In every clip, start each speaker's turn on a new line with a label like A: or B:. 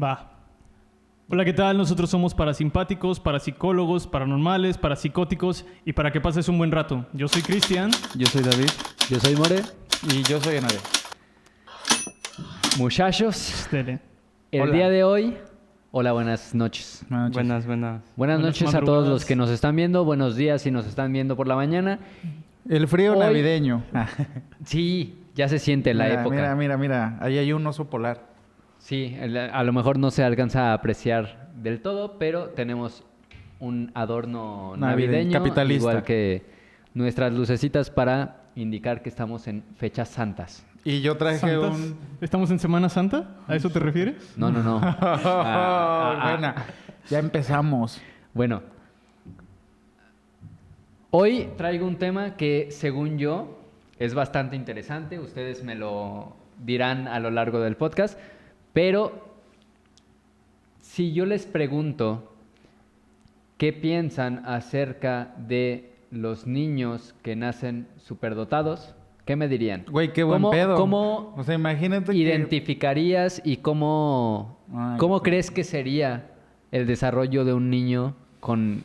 A: Va. Hola, ¿qué tal? Nosotros somos parasimpáticos, parapsicólogos, paranormales, parapsicóticos y para que pases un buen rato. Yo soy Cristian.
B: Yo soy David.
C: Yo soy More.
D: Y yo soy Enade.
C: Muchachos,
A: Tele.
C: el
D: Hola.
C: día de hoy... Hola, buenas noches.
D: Buenas noches.
B: Buenas.
C: Buenas
A: Buenas
C: noches a todos
A: madrugadas.
C: los que nos están viendo. Buenos días si nos están viendo por la mañana.
D: El frío
C: Hoy-
D: navideño.
C: Sí, ya se siente la
D: Mira,
C: época.
D: Mira. Ahí hay un oso polar.
C: Sí, a lo mejor no se alcanza a apreciar del todo, pero tenemos un adorno navideño,
D: capitalista.
C: igual que nuestras lucecitas para indicar que estamos en fechas santas.
D: Y yo traje
A: ¿Santas?
D: un...
A: ¿Estamos en Semana Santa? ¿A eso te refieres?
C: No.
D: Buena. Ya empezamos.
C: Bueno, hoy traigo un tema que, según yo, es bastante interesante. Ustedes me lo dirán a lo largo del podcast. Pero si yo les pregunto qué piensan acerca de los niños que nacen superdotados, ¿qué me dirían?
D: Güey, qué buen pedo.
C: ¿Cómo
D: O sea, imagínate que...
C: identificarías y cómo
D: Ay,
C: crees que sería el desarrollo de un niño con...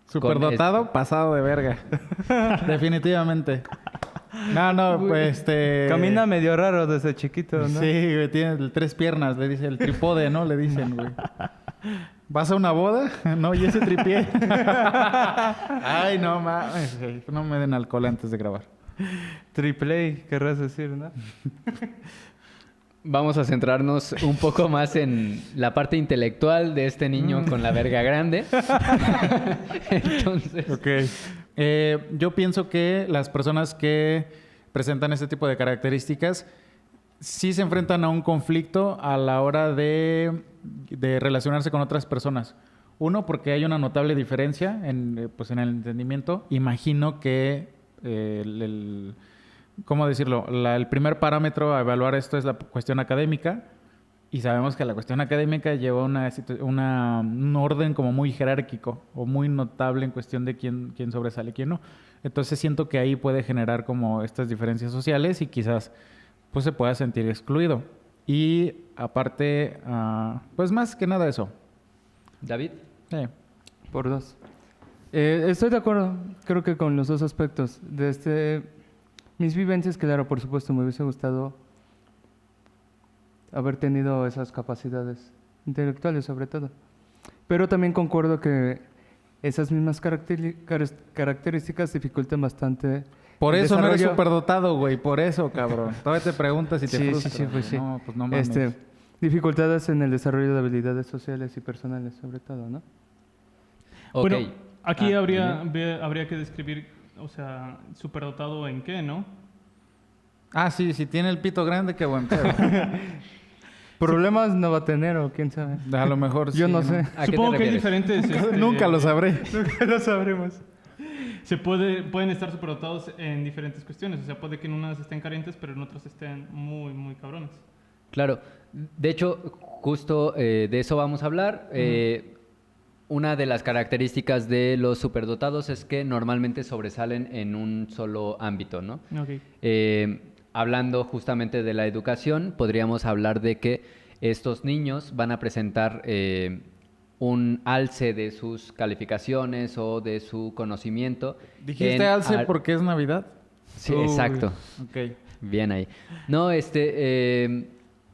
D: Superdotado, pasado de verga. Definitivamente. No, pues
B: Camina medio raro desde chiquito, ¿no?
D: Sí, güey, tiene 3 piernas, le dice el trípode, ¿no? Le dicen, güey. ¿Vas a una boda? No, y ese tripié. Ay, no mames, güey. No me den alcohol antes de grabar.
B: Triple A, querrás decir, ¿no?
C: Vamos a centrarnos un poco más en la parte intelectual de este niño con la verga grande. Entonces,
D: Ok. Yo pienso que las personas que presentan este tipo de características sí se enfrentan a un conflicto a la hora de relacionarse con otras personas. Uno, porque hay una notable diferencia en el entendimiento. Imagino que ¿cómo decirlo? El primer parámetro a evaluar esto es la cuestión académica. Y sabemos que la cuestión académica lleva un orden como muy jerárquico o muy notable en cuestión de quién sobresale y quién no. Entonces siento que ahí puede generar como estas diferencias sociales y quizás pues se pueda sentir excluido. Y aparte, pues más que nada eso.
C: David,
B: Por 2. Estoy de acuerdo, creo que con los dos aspectos. Mis vivencias, claro, por supuesto, me hubiese gustado haber tenido esas capacidades intelectuales, sobre todo. Pero también concuerdo que esas mismas características dificultan bastante.
D: Por
B: el
D: eso no eres
B: desarrollo.
D: superdotado, güey. Por eso, cabrón. Todavía te preguntas si te
B: Sí,
D: frustra.
B: sí, pues sí.
D: No, pues no mames.
B: Dificultades en el desarrollo de habilidades sociales y personales, sobre todo, ¿no?
C: ok.
A: Bueno, aquí
C: Ah,
A: habría que describir, o sea, superdotado en qué, ¿no?
D: Sí, si tiene el pito grande, qué buen pedo.
B: Problemas no va a tener, o quién sabe.
D: A lo mejor
B: Yo
D: sí,
B: no sé.
C: ¿A qué te
A: Supongo que hay
C: refieres?
A: diferentes...
D: Nunca lo sabré.
B: Nunca lo sabremos.
A: Pueden estar superdotados en diferentes cuestiones. O sea, puede que en unas estén carentes, pero en otras estén muy, muy cabrones.
C: Claro, de hecho, justo de eso vamos a hablar. Una de las características de los superdotados es que normalmente sobresalen en un solo ámbito, ¿no?
A: Ok.
C: Hablando justamente de la educación, podríamos hablar de que estos niños van a presentar un alce de sus calificaciones o de su conocimiento.
D: ¿Dijiste alce porque es Navidad?
C: Sí,
D: Uy,
C: exacto.
D: Ok.
C: Bien ahí. No,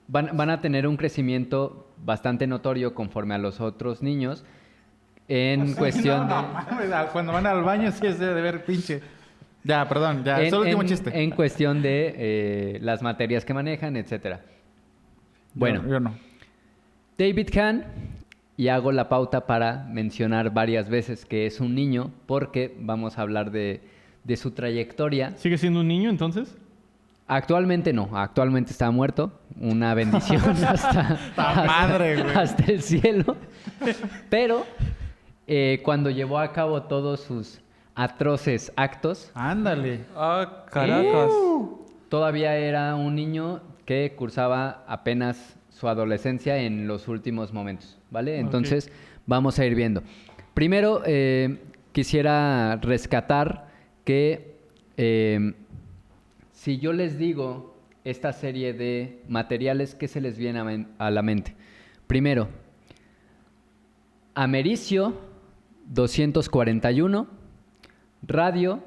C: van a tener un crecimiento bastante notorio conforme a los otros niños en cuestión
D: No,
C: de...
D: mames, cuando van al baño sí es de ver pinche. Ya, perdón, ya. Es el último chiste.
C: En cuestión de las materias que manejan, etcétera. Bueno,
D: Yo no.
C: David Kahn, y hago la pauta para mencionar varias veces que es un niño, porque vamos a hablar de su trayectoria.
A: ¿Sigue siendo un niño entonces?
C: Actualmente no, actualmente está muerto. Una bendición
D: madre, güey.
C: hasta el cielo. Pero cuando llevó a cabo todos sus atroces actos,
D: Ándale.
B: Ah, Caracas.
C: todavía era un niño que cursaba apenas su adolescencia en los últimos momentos, ¿vale? Entonces, vamos a ir viendo. Primero, quisiera rescatar que si yo les digo esta serie de materiales, ¿qué se les viene a la mente? Primero, americio 241, radio,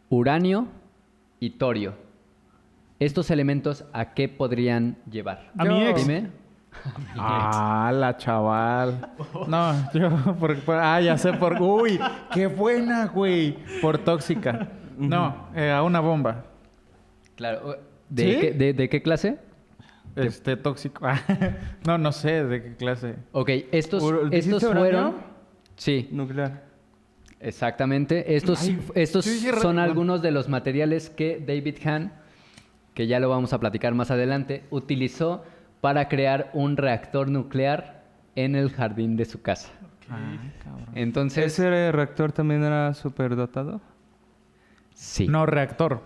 C: uranio y torio. ¿Estos elementos a qué podrían llevar?
A: A mi ex.
C: Dime.
D: Ah, la chaval. No, yo ya sé por... Uy, qué buena, güey. Por tóxica. No, a una bomba.
C: Claro.
D: ¿Sí?
C: ¿De qué clase?
D: Tóxico. No sé de qué clase.
C: Ok, estos
B: ¿dijiste
C: fueron...
B: uranio?
C: Sí,
B: Nuclear.
C: exactamente. Estos
D: sí,
C: son
D: no.
C: algunos de los materiales que David Hahn, que ya lo vamos a platicar más adelante, utilizó para crear un reactor nuclear en el jardín de su casa.
D: Cabrón.
C: Entonces,
B: ¿Ese reactor también era superdotado?
C: sí.
D: No, reactor.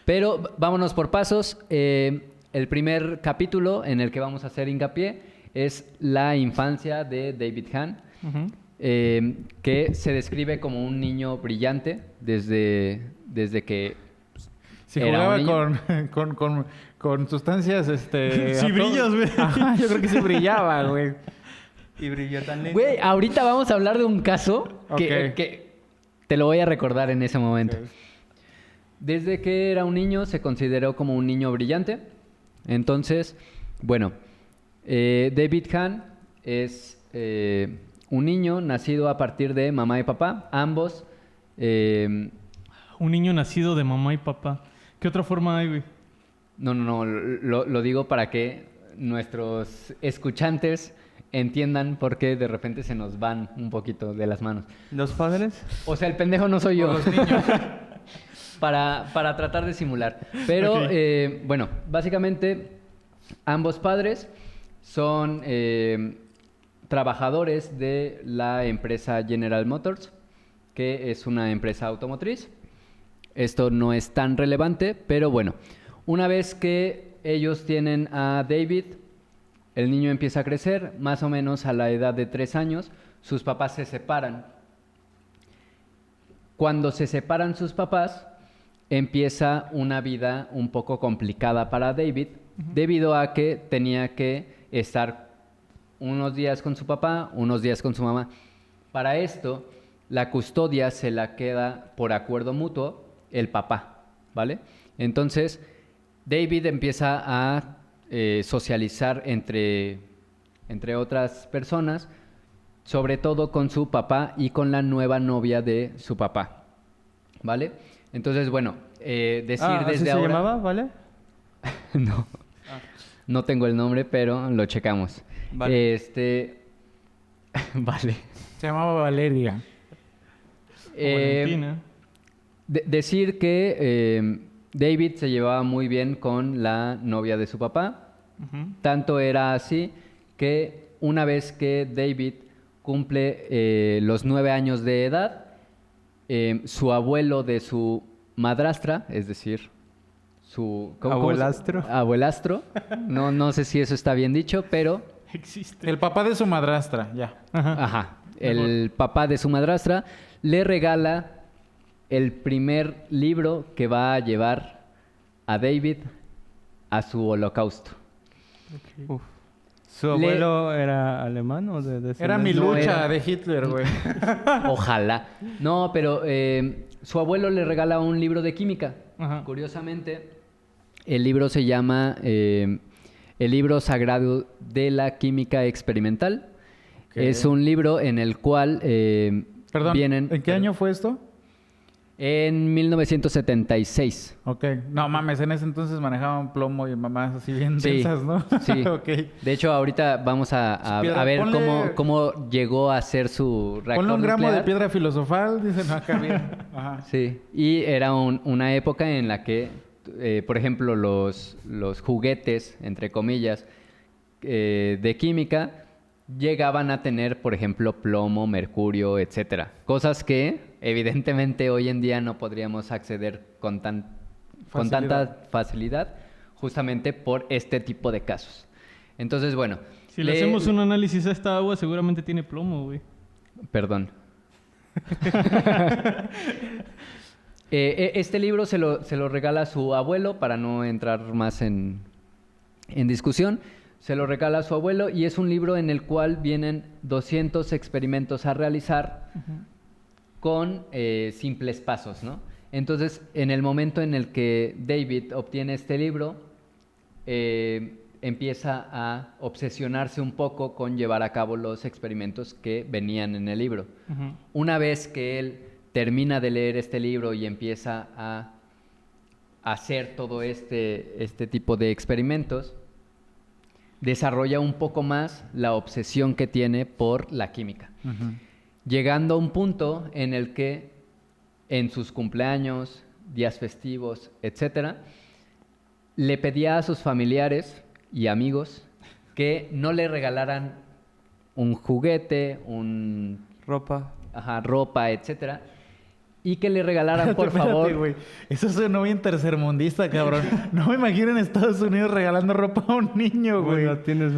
C: Pero vámonos por pasos. El primer capítulo en el que vamos a hacer hincapié es la infancia de David Hahn,
A: Ujú.
C: que se describe como un niño brillante desde que...
D: Si
C: Era un
D: jugaba con sustancias,
A: Sí brillas, güey.
D: Ajá, yo creo que sí brillaba, güey.
B: Y brilló tan lindo.
C: Güey, ahorita vamos a hablar de un caso que,
D: Ok.
C: que te lo voy a recordar en ese momento.
D: Ok.
C: Desde que era un niño se consideró como un niño brillante. Entonces, bueno, David Hahn es un niño nacido a partir de mamá y papá, ambos.
A: Un niño nacido de mamá y papá. ¿Qué otra forma hay, güey?
C: No, lo digo para que nuestros escuchantes entiendan por qué de repente se nos van un poquito de las manos.
B: ¿Los padres?
C: O sea, el pendejo no soy yo.
D: Los niños.
C: para tratar de simular. Pero,
A: Ok.
C: bueno, básicamente ambos padres son trabajadores de la empresa General Motors, que es una empresa automotriz. Esto no es tan relevante, pero bueno, una vez que ellos tienen a David, el niño empieza a crecer, más o menos a la edad de 3 años, sus papás se separan. Cuando se separan sus papás, empieza una vida un poco complicada para David, debido a que tenía que estar unos días con su papá, unos días con su mamá. Para esto, la custodia se la queda por acuerdo mutuo el papá, ¿vale? Entonces, David empieza a socializar entre otras personas, sobre todo con su papá y con la nueva novia de su papá, ¿vale? Entonces, bueno, decir
B: ¿Así
C: desde
B: se
C: ahora...
B: llamaba? ¿Vale?
C: No. No tengo el nombre, pero lo checamos.
B: Vale.
C: Vale.
D: Se llamaba Valeria.
A: Valentina.
C: Decir que David se llevaba muy bien con la novia de su papá.
A: Ujú.
C: Tanto era así que una vez que David cumple los 9 años de edad, su abuelo de su madrastra, es decir, su...
B: ¿Abuelastro?
C: Abuelastro. No sé si eso está bien dicho, pero...
A: Existe.
D: El papá de su madrastra, ya.
A: Ajá.
C: Ajá. El papá de su madrastra le regala el primer libro que va a llevar a David a su holocausto.
B: Uf. ¿Su abuelo era alemán o de
D: Era mi
C: No,
D: lucha
C: era-
D: de Hitler, güey.
C: Ojalá. No, pero su abuelo le regala un libro de química.
A: Ajá.
C: Curiosamente, el libro se llama El libro sagrado de la química experimental.
D: Ok.
C: Es un libro en el cual
D: Perdón,
C: vienen...
D: ¿en qué año fue esto?
C: En 1976.
D: Ok. No mames, en ese entonces manejaban plomo y mamás así bien
C: Sí,
D: densas, ¿no?
C: sí.
D: Ok.
C: De hecho, ahorita vamos a
D: Piedra,
C: ver
D: ponle-
C: cómo llegó a ser su reactor
D: Ponle un gramo
C: nuclear.
D: de piedra filosofal, dicen acá bien. Ajá.
C: Sí, y era una época en la que, por ejemplo, los juguetes, entre comillas, de química, llegaban a tener, por ejemplo, plomo, mercurio, etcétera. Cosas que, evidentemente, hoy en día no podríamos acceder con tanta facilidad, justamente por este tipo de casos. Entonces, bueno.
A: Si le hacemos un análisis a esta agua, seguramente tiene plomo, güey.
C: Perdón. Este libro se lo regala a su abuelo para no entrar más en discusión. Se lo regala a su abuelo y es un libro en el cual vienen 200 experimentos a realizar con simples pasos, ¿no? Entonces, en el momento en el que David obtiene este libro, empieza a obsesionarse un poco con llevar a cabo los experimentos que venían en el libro. Una vez que él termina de leer este libro y empieza a hacer todo este tipo de experimentos, desarrolla un poco más la obsesión que tiene por la química. Llegando a un punto en el que en sus cumpleaños, días festivos, etcétera, le pedía a sus familiares y amigos que no le regalaran un juguete,
B: Ropa.
C: ropa, etcétera, y que le regalaran, por
D: Espérate,
C: favor...
D: güey. Eso sonó bien tercermundista, cabrón. No me imagino en Estados Unidos regalando ropa a un niño, güey.
B: Bueno, tienes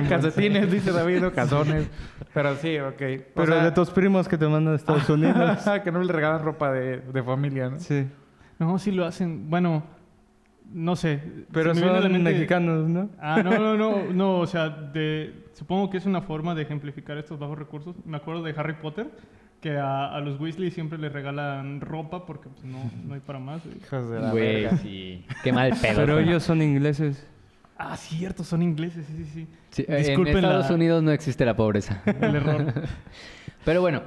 D: Calcetines, dice David, o calzones. Pero sí, ok.
B: Pero de tus primos que te mandan a Estados Unidos.
D: que no le regalan ropa de familia, ¿no?
B: Sí.
A: No, sí lo hacen. Bueno, no sé.
B: Pero
A: se me viene a la
B: son
A: mente-
B: mexicanos, ¿no?
A: Ah, no, o sea, supongo que es una forma de ejemplificar estos bajos recursos. Me acuerdo de Harry Potter, que a los Weasley siempre les regalan ropa porque pues, no hay para más. Güey.
D: Hijos de la
C: Güey,
D: verga.
C: sí. Qué mal pedo.
B: Pero
C: güey.
B: ellos son ingleses.
A: Ah, cierto, son ingleses, sí.
C: Sí, en
A: Disculpen
C: Estados Unidos no existe la pobreza.
A: el error.
C: Pero bueno,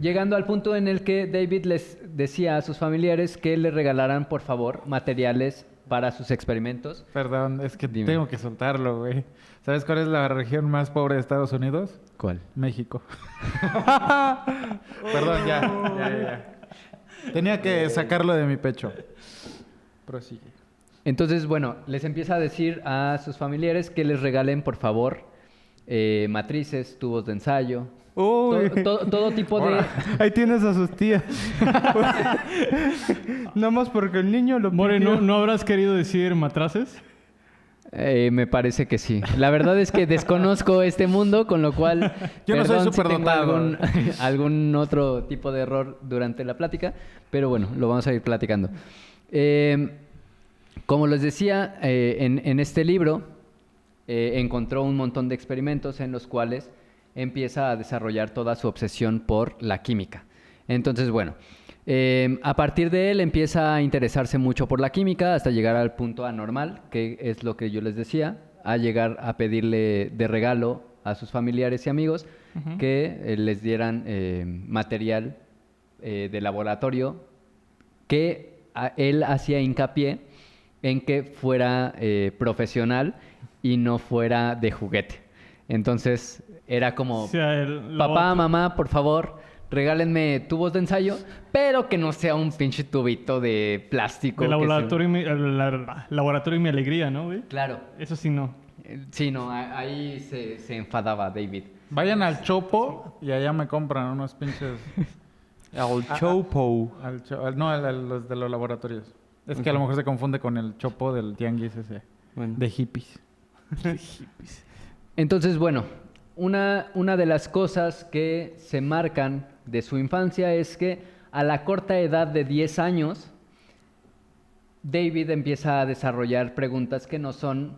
C: llegando al punto en el que David les decía a sus familiares que le regalaran, por favor, materiales para sus experimentos.
D: Perdón, es que
C: Dime.
D: tengo que soltarlo, güey. ¿Sabes cuál es la región más pobre de Estados Unidos?
C: ¿Cuál?
D: México. Perdón, ya. Tenía que sacarlo de mi pecho. Prosigue.
C: Entonces, bueno, les empieza a decir a sus familiares que les regalen, por favor, matrices, tubos de ensayo,
B: Uy.
C: todo tipo de...
B: Ahí tienes a sus tías. Nada más porque el niño lo
A: More,
B: pidió.
A: ¿no habrás querido decir matraces?
C: Me parece que sí. La verdad es que desconozco este mundo, con lo cual...
D: Yo no soy
C: perdón si tengo
D: superdotado.
C: algún otro tipo de error durante la plática, pero bueno, lo vamos a ir platicando. Como les decía, en este libro encontró un montón de experimentos en los cuales empieza a desarrollar toda su obsesión por la química. Entonces, bueno, a partir de él empieza a interesarse mucho por la química hasta llegar al punto anormal, que es lo que yo les decía, a llegar a pedirle de regalo a sus familiares y amigos que les dieran material de laboratorio que él hacía hincapié en que fuera profesional y no fuera de juguete. Entonces era como,
A: O sea,
C: papá, mamá, por favor, regálenme tubos de ensayo, pero que no sea un pinche tubito de plástico.
A: De
C: que se-
A: laboratorio y mi alegría, ¿no, güey?
C: Claro.
A: Eso sí no.
C: Sí, no, ahí se enfadaba David.
D: Vayan al Chopo y allá me compran unos pinches...
B: El Chopo.
D: Los de los laboratorios. Es que a lo mejor se confunde con el Chopo del tianguis ese.
B: Bueno.
D: De hippies.
C: Entonces, bueno, una de las cosas que se marcan de su infancia es que a la corta edad de 10 años, David empieza a desarrollar preguntas que no son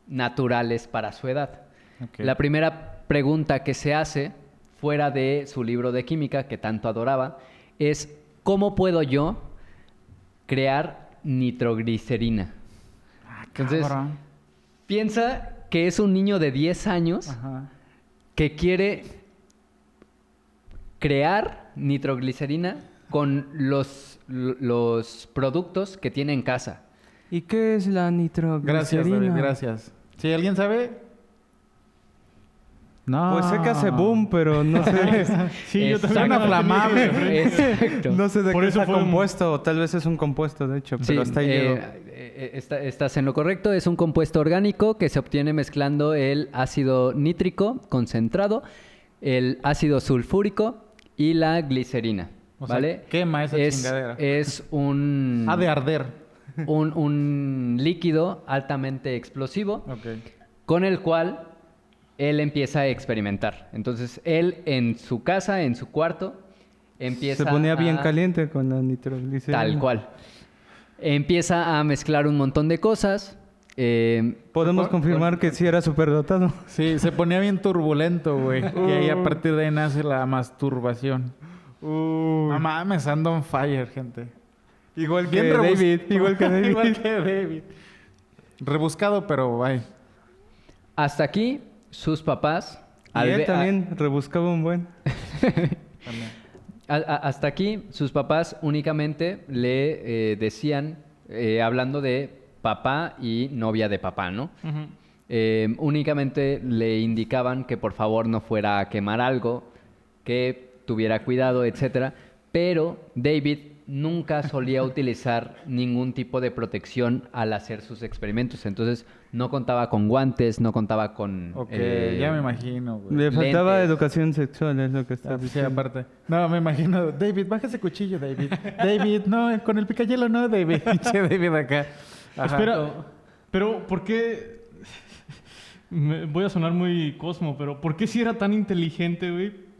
C: naturales para su edad.
D: Ok.
C: La primera pregunta que se hace, fuera de su libro de química, que tanto adoraba, es ¿cómo puedo yo crear nitroglicerina? Entonces,
D: Cabrón.
C: piensa que es un niño de 10 años
D: Ajá.
C: que quiere crear nitroglicerina con los productos que tiene en casa.
B: ¿Y qué es la nitroglicerina?
D: Gracias, David, gracias. Si alguien sabe... No.
B: Pues sé que hace boom, pero no sé.
A: Sí, yo también.
D: Suena
A: no la tenía
D: flamable.
C: Exacto.
B: No sé de
A: Por
B: qué
A: eso
B: está
A: fue un-
B: compuesto. O tal vez es un compuesto, de hecho. Pero hasta ahí llegó.
C: Estás en lo correcto. Es un compuesto orgánico que se obtiene mezclando el ácido nítrico concentrado, el ácido sulfúrico y la glicerina.
D: O sea,
C: ¿Vale?
D: quema esa chingadera.
C: Es un...
D: Ha de arder.
C: un líquido altamente explosivo
D: Ok.
C: con el cual él empieza a experimentar. Entonces, él en su casa, en su cuarto, empieza
B: Se ponía bien
C: a-
B: caliente con la nitroglicerina.
C: Tal cual. Empieza a mezclar un montón de cosas,
B: Podemos confirmar que sí era superdotado.
D: Sí, se ponía bien turbulento, güey. Y ahí a partir de ahí nace la masturbación. No mames, ando on fire, gente.
B: Igual que
D: Bien
B: David. Igual que David.
D: Igual que David. Rebuscado, pero bye.
C: Hasta aquí, sus papás...
B: Y él también rebuscaba un buen.
C: Hasta aquí, sus papás únicamente le decían, hablando de papá y novia de papá, ¿no?
A: Ujú.
C: Únicamente le indicaban que por favor no fuera a quemar algo, que tuviera cuidado, etcétera. Pero David nunca solía utilizar ningún tipo de protección al hacer sus experimentos. Entonces, no contaba con guantes, no contaba con...
D: Ok, ya me imagino, güey.
B: Le faltaba
C: lentes.
B: educación sexual, es lo que está
D: Sí,
B: diciendo.
D: aparte. No, me imagino. David, baja ese cuchillo, David. David, no, con el picayelo no, David. Pinche David acá. Ajá.
A: Espera, pero ¿por qué? Voy a sonar muy Cosmo, pero ¿por qué si era tan inteligente, güey?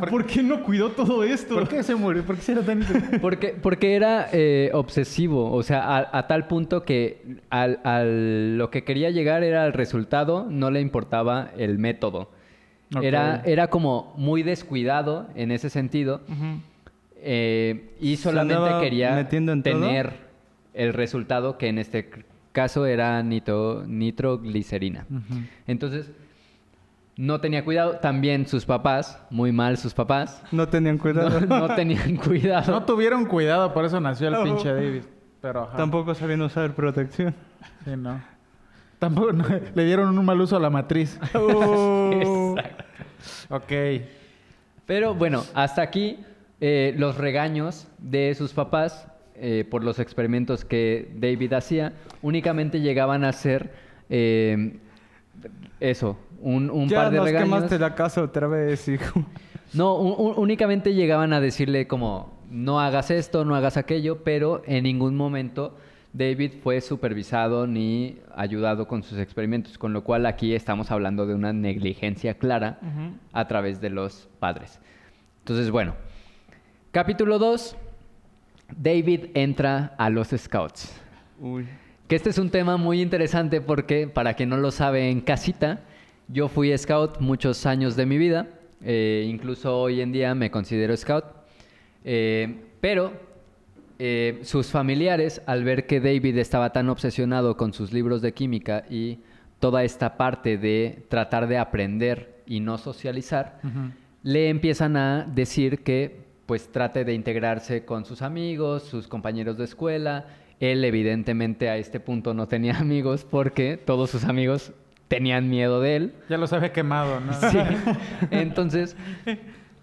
A: ¿Por qué no cuidó todo esto?
D: ¿Por qué se murió? ¿Por qué se era tan...
C: Porque era obsesivo, o sea, a tal punto que lo que quería llegar era el resultado, no le importaba el método.
D: Ok.
C: Era como muy descuidado en ese sentido
A: Ujú.
C: y solamente
B: andaba
C: quería
B: metiendo en todo?
C: tener el resultado que en este caso era nitroglicerina.
D: Ujú.
C: Entonces, no tenía cuidado. También sus papás, muy mal sus papás,
B: No tenían cuidado.
C: no tenían cuidado.
D: No tuvieron cuidado, por eso nació el pinche David. Pero ajá.
B: Tampoco sabían usar protección.
D: Sí, no. Tampoco le dieron un mal uso a la matriz.
C: Exacto.
D: Ok.
C: Pero bueno, hasta aquí los regaños de sus papás por los experimentos que David hacía únicamente llegaban a ser eso, un
B: Ya
C: par de
B: nos
C: regaños.
B: quemaste la casa otra vez, hijo.
C: No, únicamente llegaban a decirle como no hagas esto, no hagas aquello, pero en ningún momento David fue supervisado ni ayudado con sus experimentos, con lo cual aquí estamos hablando de una negligencia clara
A: Ujú.
C: a través de los padres. Entonces, bueno, capítulo 2, David entra a los Scouts.
B: Uy.
C: Que este es un tema muy interesante porque, para quien no lo sabe en casita, yo fui Scout muchos años de mi vida, incluso hoy en día me considero Scout, pero sus familiares, al ver que David estaba tan obsesionado con sus libros de química y toda esta parte de tratar de aprender y no socializar,
D: Ujú.
C: le empiezan a decir que pues trate de integrarse con sus amigos, sus compañeros de escuela. Él evidentemente a este punto no tenía amigos porque todos sus amigos tenían miedo de él.
D: Ya los había quemado, ¿no?
C: Sí. Entonces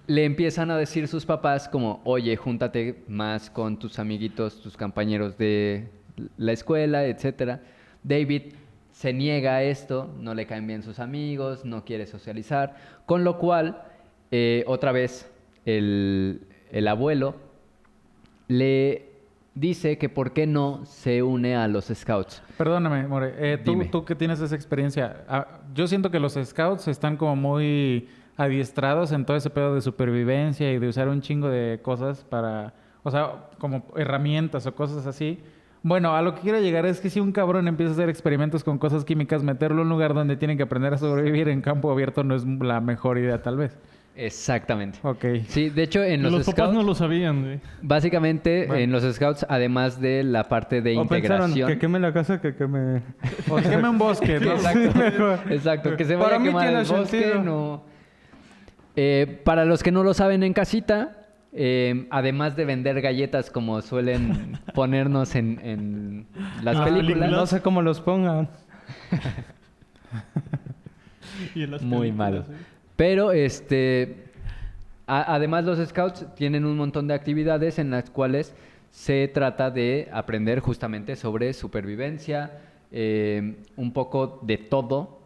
C: le empiezan a decir sus papás como, oye, júntate más con tus amiguitos, tus compañeros de la escuela, etcétera. David se niega a esto, no le caen bien sus amigos, no quiere socializar, con lo cual, otra vez, el abuelo le dice que por qué no se une a los Scouts.
D: Perdóname, More.
C: Dime.
D: Tú que tienes esa experiencia, yo siento que los scouts están como muy adiestrados en todo ese pedo de supervivencia y de usar un chingo de cosas para, o sea, como herramientas o cosas así. Bueno, a lo que quiero llegar es que si un cabrón empieza a hacer experimentos con cosas químicas, meterlo en un lugar donde tienen que aprender a sobrevivir en campo abierto no es la mejor idea, tal vez.
C: Exactamente.
D: Ok.
C: Sí, de hecho en los
A: Los papás
C: Scouts,
A: no lo sabían, güey.
C: básicamente
D: Bueno.
C: en los Scouts, además de la parte de
B: O pensaron
C: integración...
B: que queme la casa, que queme...
D: O queme un bosque, ¿no?
C: Exacto, que se
B: Para
C: vaya a
B: mí
C: quemar
B: tiene
C: el bosque,
B: sentido.
C: no. Para los que no lo saben en casita, además de vender galletas como suelen ponernos en las
A: Ah,
C: películas,
B: No sé cómo los pongan.
A: Y en las
C: muy
A: películas,
C: malo.
A: güey.
C: Pero además los Scouts tienen un montón de actividades en las cuales se trata de aprender justamente sobre supervivencia, un poco de todo,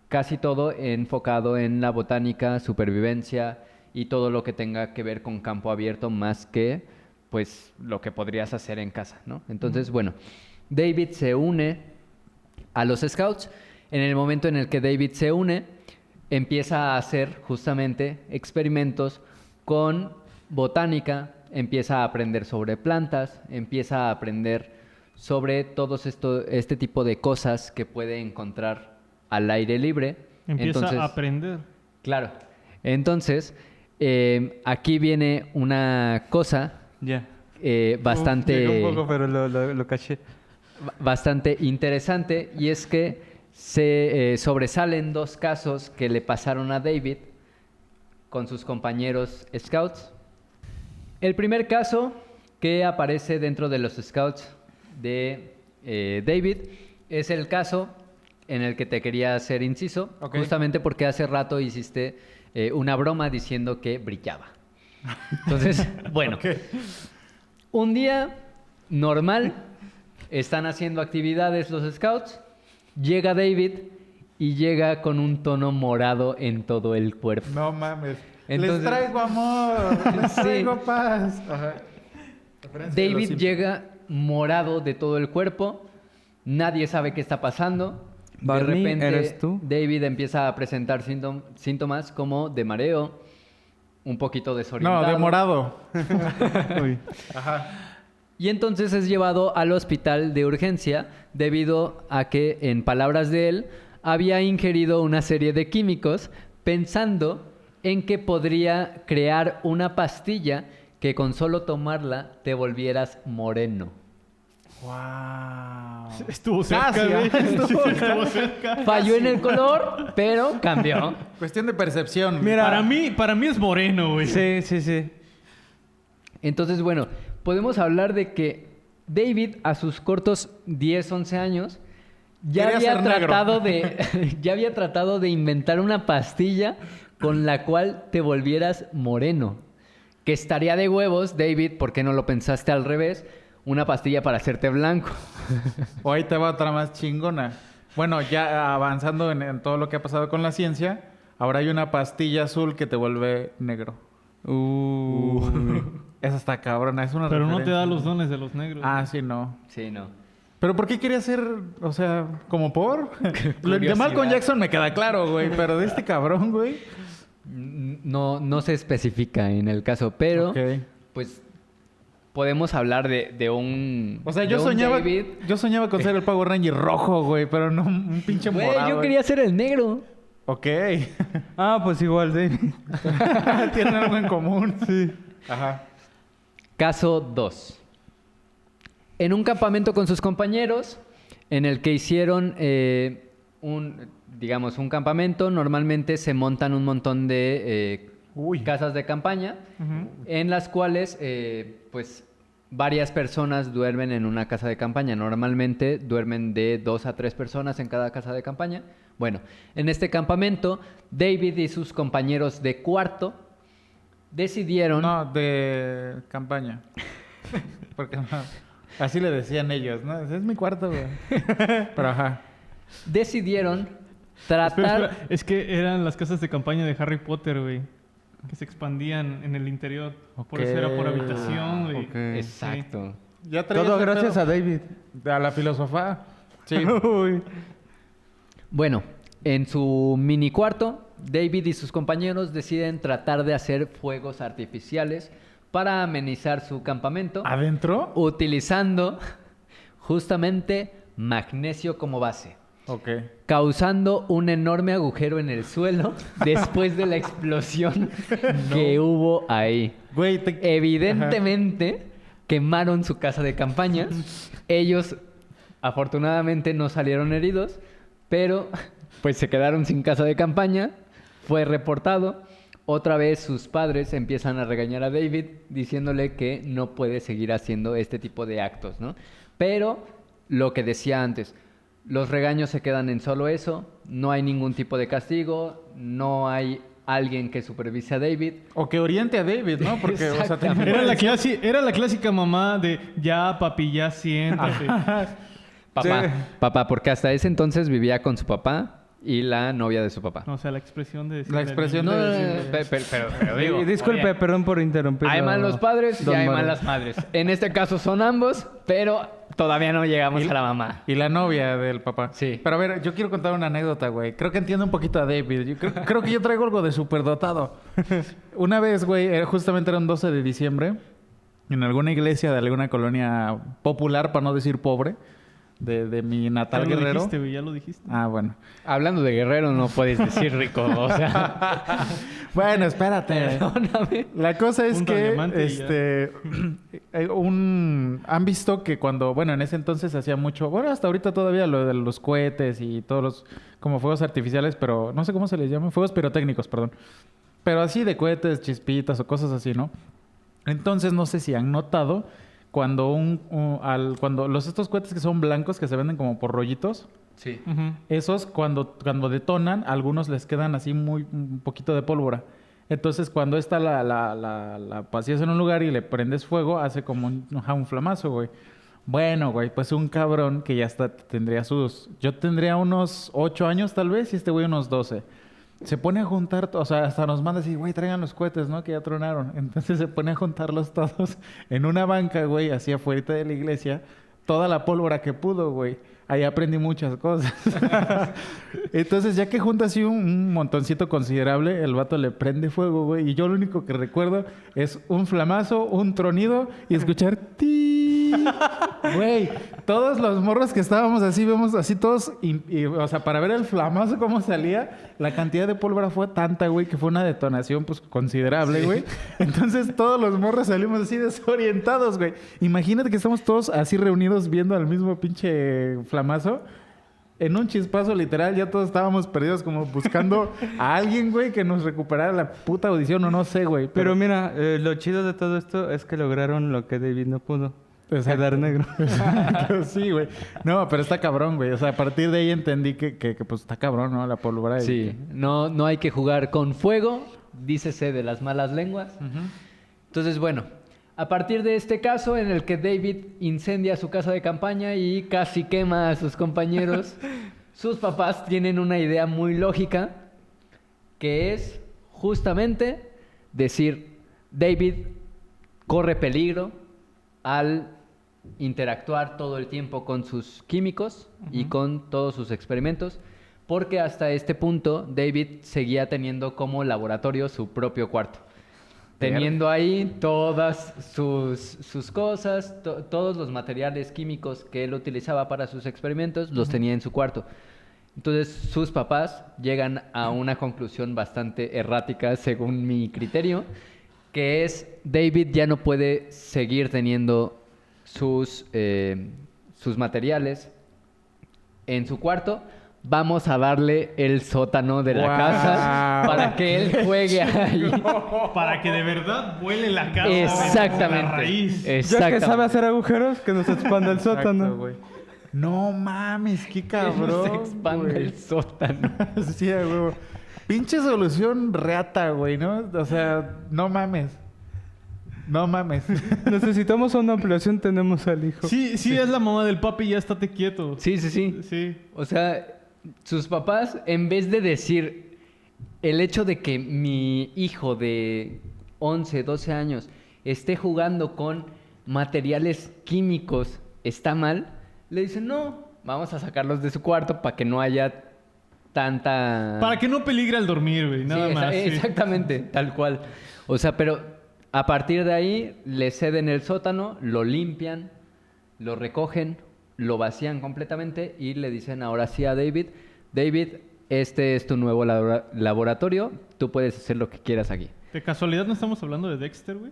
C: casi todo enfocado en la botánica, supervivencia y todo lo que tenga que ver con campo abierto más que pues lo que podrías hacer en casa, ¿no? Entonces, bueno, David se une a los Scouts. En el momento en el que David se une, empieza a hacer justamente experimentos con botánica, empieza a aprender sobre plantas, empieza a aprender sobre este tipo de cosas que puede encontrar al aire libre.
A: Empieza
C: Entonces,
A: a aprender.
C: claro. Entonces, aquí viene una cosa
B: Ya.
C: bastante...
B: Llegué un poco, pero lo caché.
C: bastante interesante, y es que se sobresalen 2 casos que le pasaron a David con sus compañeros scouts. El primer caso que aparece dentro de los scouts de David es el caso en el que te quería hacer inciso,
D: Ok.
C: justamente porque hace rato hiciste una broma diciendo que brillaba. Entonces, bueno, un día normal, están haciendo actividades los scouts, llega David y llega con un tono morado en todo el cuerpo.
D: No mames.
C: Entonces-
D: Les traigo amor, les
C: Sí.
D: traigo paz. Ajá. Referencia de los
C: David
D: Simpsons.
C: llega morado de todo el cuerpo, nadie sabe qué está pasando.
B: Barney,
C: de repente,
B: ¿eres tú?
C: David empieza a presentar síntomas como de mareo, un poquito desorientado.
D: No, de morado.
B: Uy.
D: Ajá.
C: Y entonces es llevado al hospital de urgencia debido a que, en palabras de él, había ingerido una serie de químicos pensando en que podría crear una pastilla que con solo tomarla te volvieras moreno.
D: Wow.
A: Estuvo cerca,
D: Casi,
A: güey.
D: estuvo
A: Estuvo cerca.
C: Falló en el color, pero cambió.
D: Cuestión de percepción.
B: Mira.
A: Para mí es moreno, güey.
B: Sí, sí, sí.
C: Entonces, bueno, podemos hablar de que David, a sus cortos 10, 11 años, ya
D: Quería
C: había,
D: ser negro.
C: ya había tratado de inventar una pastilla con la cual te volvieras moreno. Que estaría de huevos, David, ¿por qué no lo pensaste al revés? Una pastilla para hacerte blanco.
D: O ahí te va otra más chingona. Bueno, ya avanzando en todo lo que ha pasado con la ciencia, ahora hay una pastilla azul que te vuelve negro. Esa está cabrona, es una
A: Pero no te
D: referencia.
A: da los dones de los negros.
D: Ah, sí, no.
C: Sí, no.
D: ¿Pero por qué quería ser, o sea, como por? Lo de Malcolm
C: Curiosidad.
D: Jackson me queda claro, güey, pero de este cabrón, güey.
C: No se especifica en el caso, pero
D: Ok.
C: pues podemos hablar de un...
D: O sea,
C: de un David.
D: yo soñaba con ser el Power Ranger rojo, güey, pero no un pinche
C: Güey,
D: morado.
C: yo quería ser el negro.
D: Ok.
B: Ah, pues igual, David.
D: Tienen algo en común. Sí. Ajá.
C: Caso 2. En un campamento con sus compañeros, en el que hicieron un campamento, normalmente se montan un montón de
D: Uy.
C: casas de campaña, en las cuales pues varias personas duermen en una casa de campaña. Normalmente duermen de 2 a 3 personas en cada casa de campaña. Bueno, en este campamento, David y sus compañeros de cuarto decidieron...
D: No, de campaña. Porque no, así le decían ellos, ¿no? Es mi cuarto, güey. Pero ajá.
C: decidieron
A: Espera,
C: tratar...
A: espera. Es que eran las casas de campaña de Harry Potter, güey. Que se expandían en el interior. Por eso era por
D: Ok.
A: habitación, güey.
B: Ok.
C: Exacto.
D: Ya traía
B: Todo
D: ese
B: gracias
D: pedo.
B: a David.
D: A la filosofía. Sí.
B: Uy.
C: Bueno, en su mini cuarto, David y sus compañeros deciden tratar de hacer fuegos artificiales para amenizar su campamento,
D: ¿Adentro?
C: utilizando justamente magnesio como base,
D: Ok.
C: causando un enorme agujero en el suelo después de la explosión que hubo ahí.
D: Güey,
C: Evidentemente quemaron su casa de campaña. Ellos afortunadamente no salieron heridos, pero pues se quedaron sin casa de campaña. Fue reportado. Otra vez sus padres empiezan a regañar a David diciéndole que no puede seguir haciendo este tipo de actos, ¿no? Pero lo que decía antes, los regaños se quedan en solo eso, no hay ningún tipo de castigo, no hay alguien que supervise a David.
D: O que oriente a David, ¿no? Porque, o sea,
C: Exactamente.
A: Era la clásica mamá de ya, papi, ya siéntate.
C: Papá,
B: Sí.
C: papá, porque hasta ese entonces vivía con su papá y la novia de su papá.
A: No, o sea, la expresión de...
D: La expresión
C: No,
D: de
C: no, no,
D: decirle-
C: no, pero digo,
B: Disculpe,
C: oye,
B: perdón por interrumpir.
C: hay malos padres y
B: Don
C: hay
B: Mario.
C: malas madres. En este caso son ambos, pero todavía no llegamos a la mamá.
D: Y la novia del papá.
C: Sí.
D: Pero a ver, yo quiero contar una anécdota, güey. Creo que entiendo un poquito a David. Creo que yo traigo algo de superdotado. Una vez, güey, justamente era un 12 de diciembre. en alguna iglesia de alguna colonia popular, para no decir pobre, de mi natal
A: Ya lo
D: Guerrero.
A: dijiste, güey, ya lo dijiste.
D: Ah, bueno.
C: Hablando de Guerrero, no puedes decir rico, o sea...
D: Bueno, espérate.
C: Perdóname.
D: La cosa es
A: Punto
D: que
A: diamante y
D: han visto que cuando, bueno, en ese entonces se hacía mucho, bueno, hasta ahorita todavía lo de los cohetes y todos los como fuegos artificiales, pero no sé cómo se les llama, fuegos pirotécnicos, perdón. Pero así de cohetes, chispitas o cosas así, ¿no? Entonces, no sé si han notado cuando estos cohetes que son blancos que se venden como por rollitos,
C: Sí.
A: Ujú.
D: esos cuando detonan, a algunos les quedan así un poquito de pólvora. Entonces, cuando esta la vacías en un lugar y le prendes fuego, hace como un flamazo, güey. Bueno, güey, pues un cabrón que ya tendría yo tendría unos 8 años tal vez y este güey unos 12. Se pone a juntar, o sea, hasta nos manda así, güey, traigan los cohetes, ¿no? Que ya tronaron. Entonces se pone a juntarlos todos en una banca, güey, así afuera de la iglesia, toda la pólvora que pudo, güey. Ahí aprendí muchas cosas. Entonces, ya que junta así un montoncito considerable, el vato le prende fuego, güey. Y yo lo único que recuerdo es un flamazo, un tronido y escuchar ti. Güey, todos los morros que estábamos así, vemos así todos, o sea, para ver el flamazo cómo salía, la cantidad de pólvora fue tanta, güey, que fue una detonación, pues, considerable, güey. Entonces, todos los morros salimos así desorientados, güey. Imagínate que estamos todos así reunidos viendo al mismo pinche flamazo. En un chispazo literal, ya todos estábamos perdidos como buscando a alguien, güey, que nos recuperara la puta audición o no sé, güey.
B: Pero mira, lo chido de todo esto es que lograron lo que David no pudo.
D: Exacto.
B: Quedar negro.
D: Sí, güey. No, pero está cabrón, güey. O sea, a partir de ahí entendí que pues está cabrón, ¿no? La pólvora.
C: Sí, no hay que jugar con fuego, dícese de las malas lenguas. Entonces, bueno, a partir de este caso en el que David incendia su casa de campaña y casi quema a sus compañeros, sus papás tienen una idea muy lógica, que es justamente decir, David corre peligro al interactuar todo el tiempo con sus químicos y con todos sus experimentos, porque hasta este punto David seguía teniendo como laboratorio su propio cuarto. Teniendo ahí todas sus cosas, todos los materiales químicos que él utilizaba para sus experimentos, los tenía en su cuarto. Entonces sus papás llegan a una conclusión bastante errática según mi criterio, que es David ya no puede seguir teniendo sus materiales en su cuarto. Vamos a darle el sótano de la casa para que él juegue ahí.
A: Para que de verdad vuele la casa.
C: Exactamente.
A: La raíz.
B: Ya que
C: Exactamente.
B: sabe hacer agujeros, que nos expanda el
D: Exacto,
B: sótano.
D: güey. No mames, qué
C: Que
D: cabrón.
C: se expanda
D: güey.
C: el sótano.
D: Sí, a huevo. Pinche solución reata, güey, ¿no? O sea, no mames. No mames.
B: Necesitamos una ampliación, tenemos al hijo.
A: Sí, es la mamá del papi, ya estate quieto.
C: Sí.
A: Sí.
C: O sea, sus papás, en vez de decir el hecho de que mi hijo de 11, 12 años esté jugando con materiales químicos está mal, le dicen, no, vamos a sacarlos de su cuarto para que no haya tanta...
A: Para que no peligre al dormir, güey, nada
C: Sí,
A: más. sí.
C: exactamente, tal cual. O sea, pero a partir de ahí le ceden el sótano, lo limpian, lo recogen, lo vacían completamente y le dicen ahora sí a David, David, este es tu nuevo laboratorio, tú puedes hacer lo que quieras aquí.
A: ¿De casualidad no estamos hablando de Dexter, güey?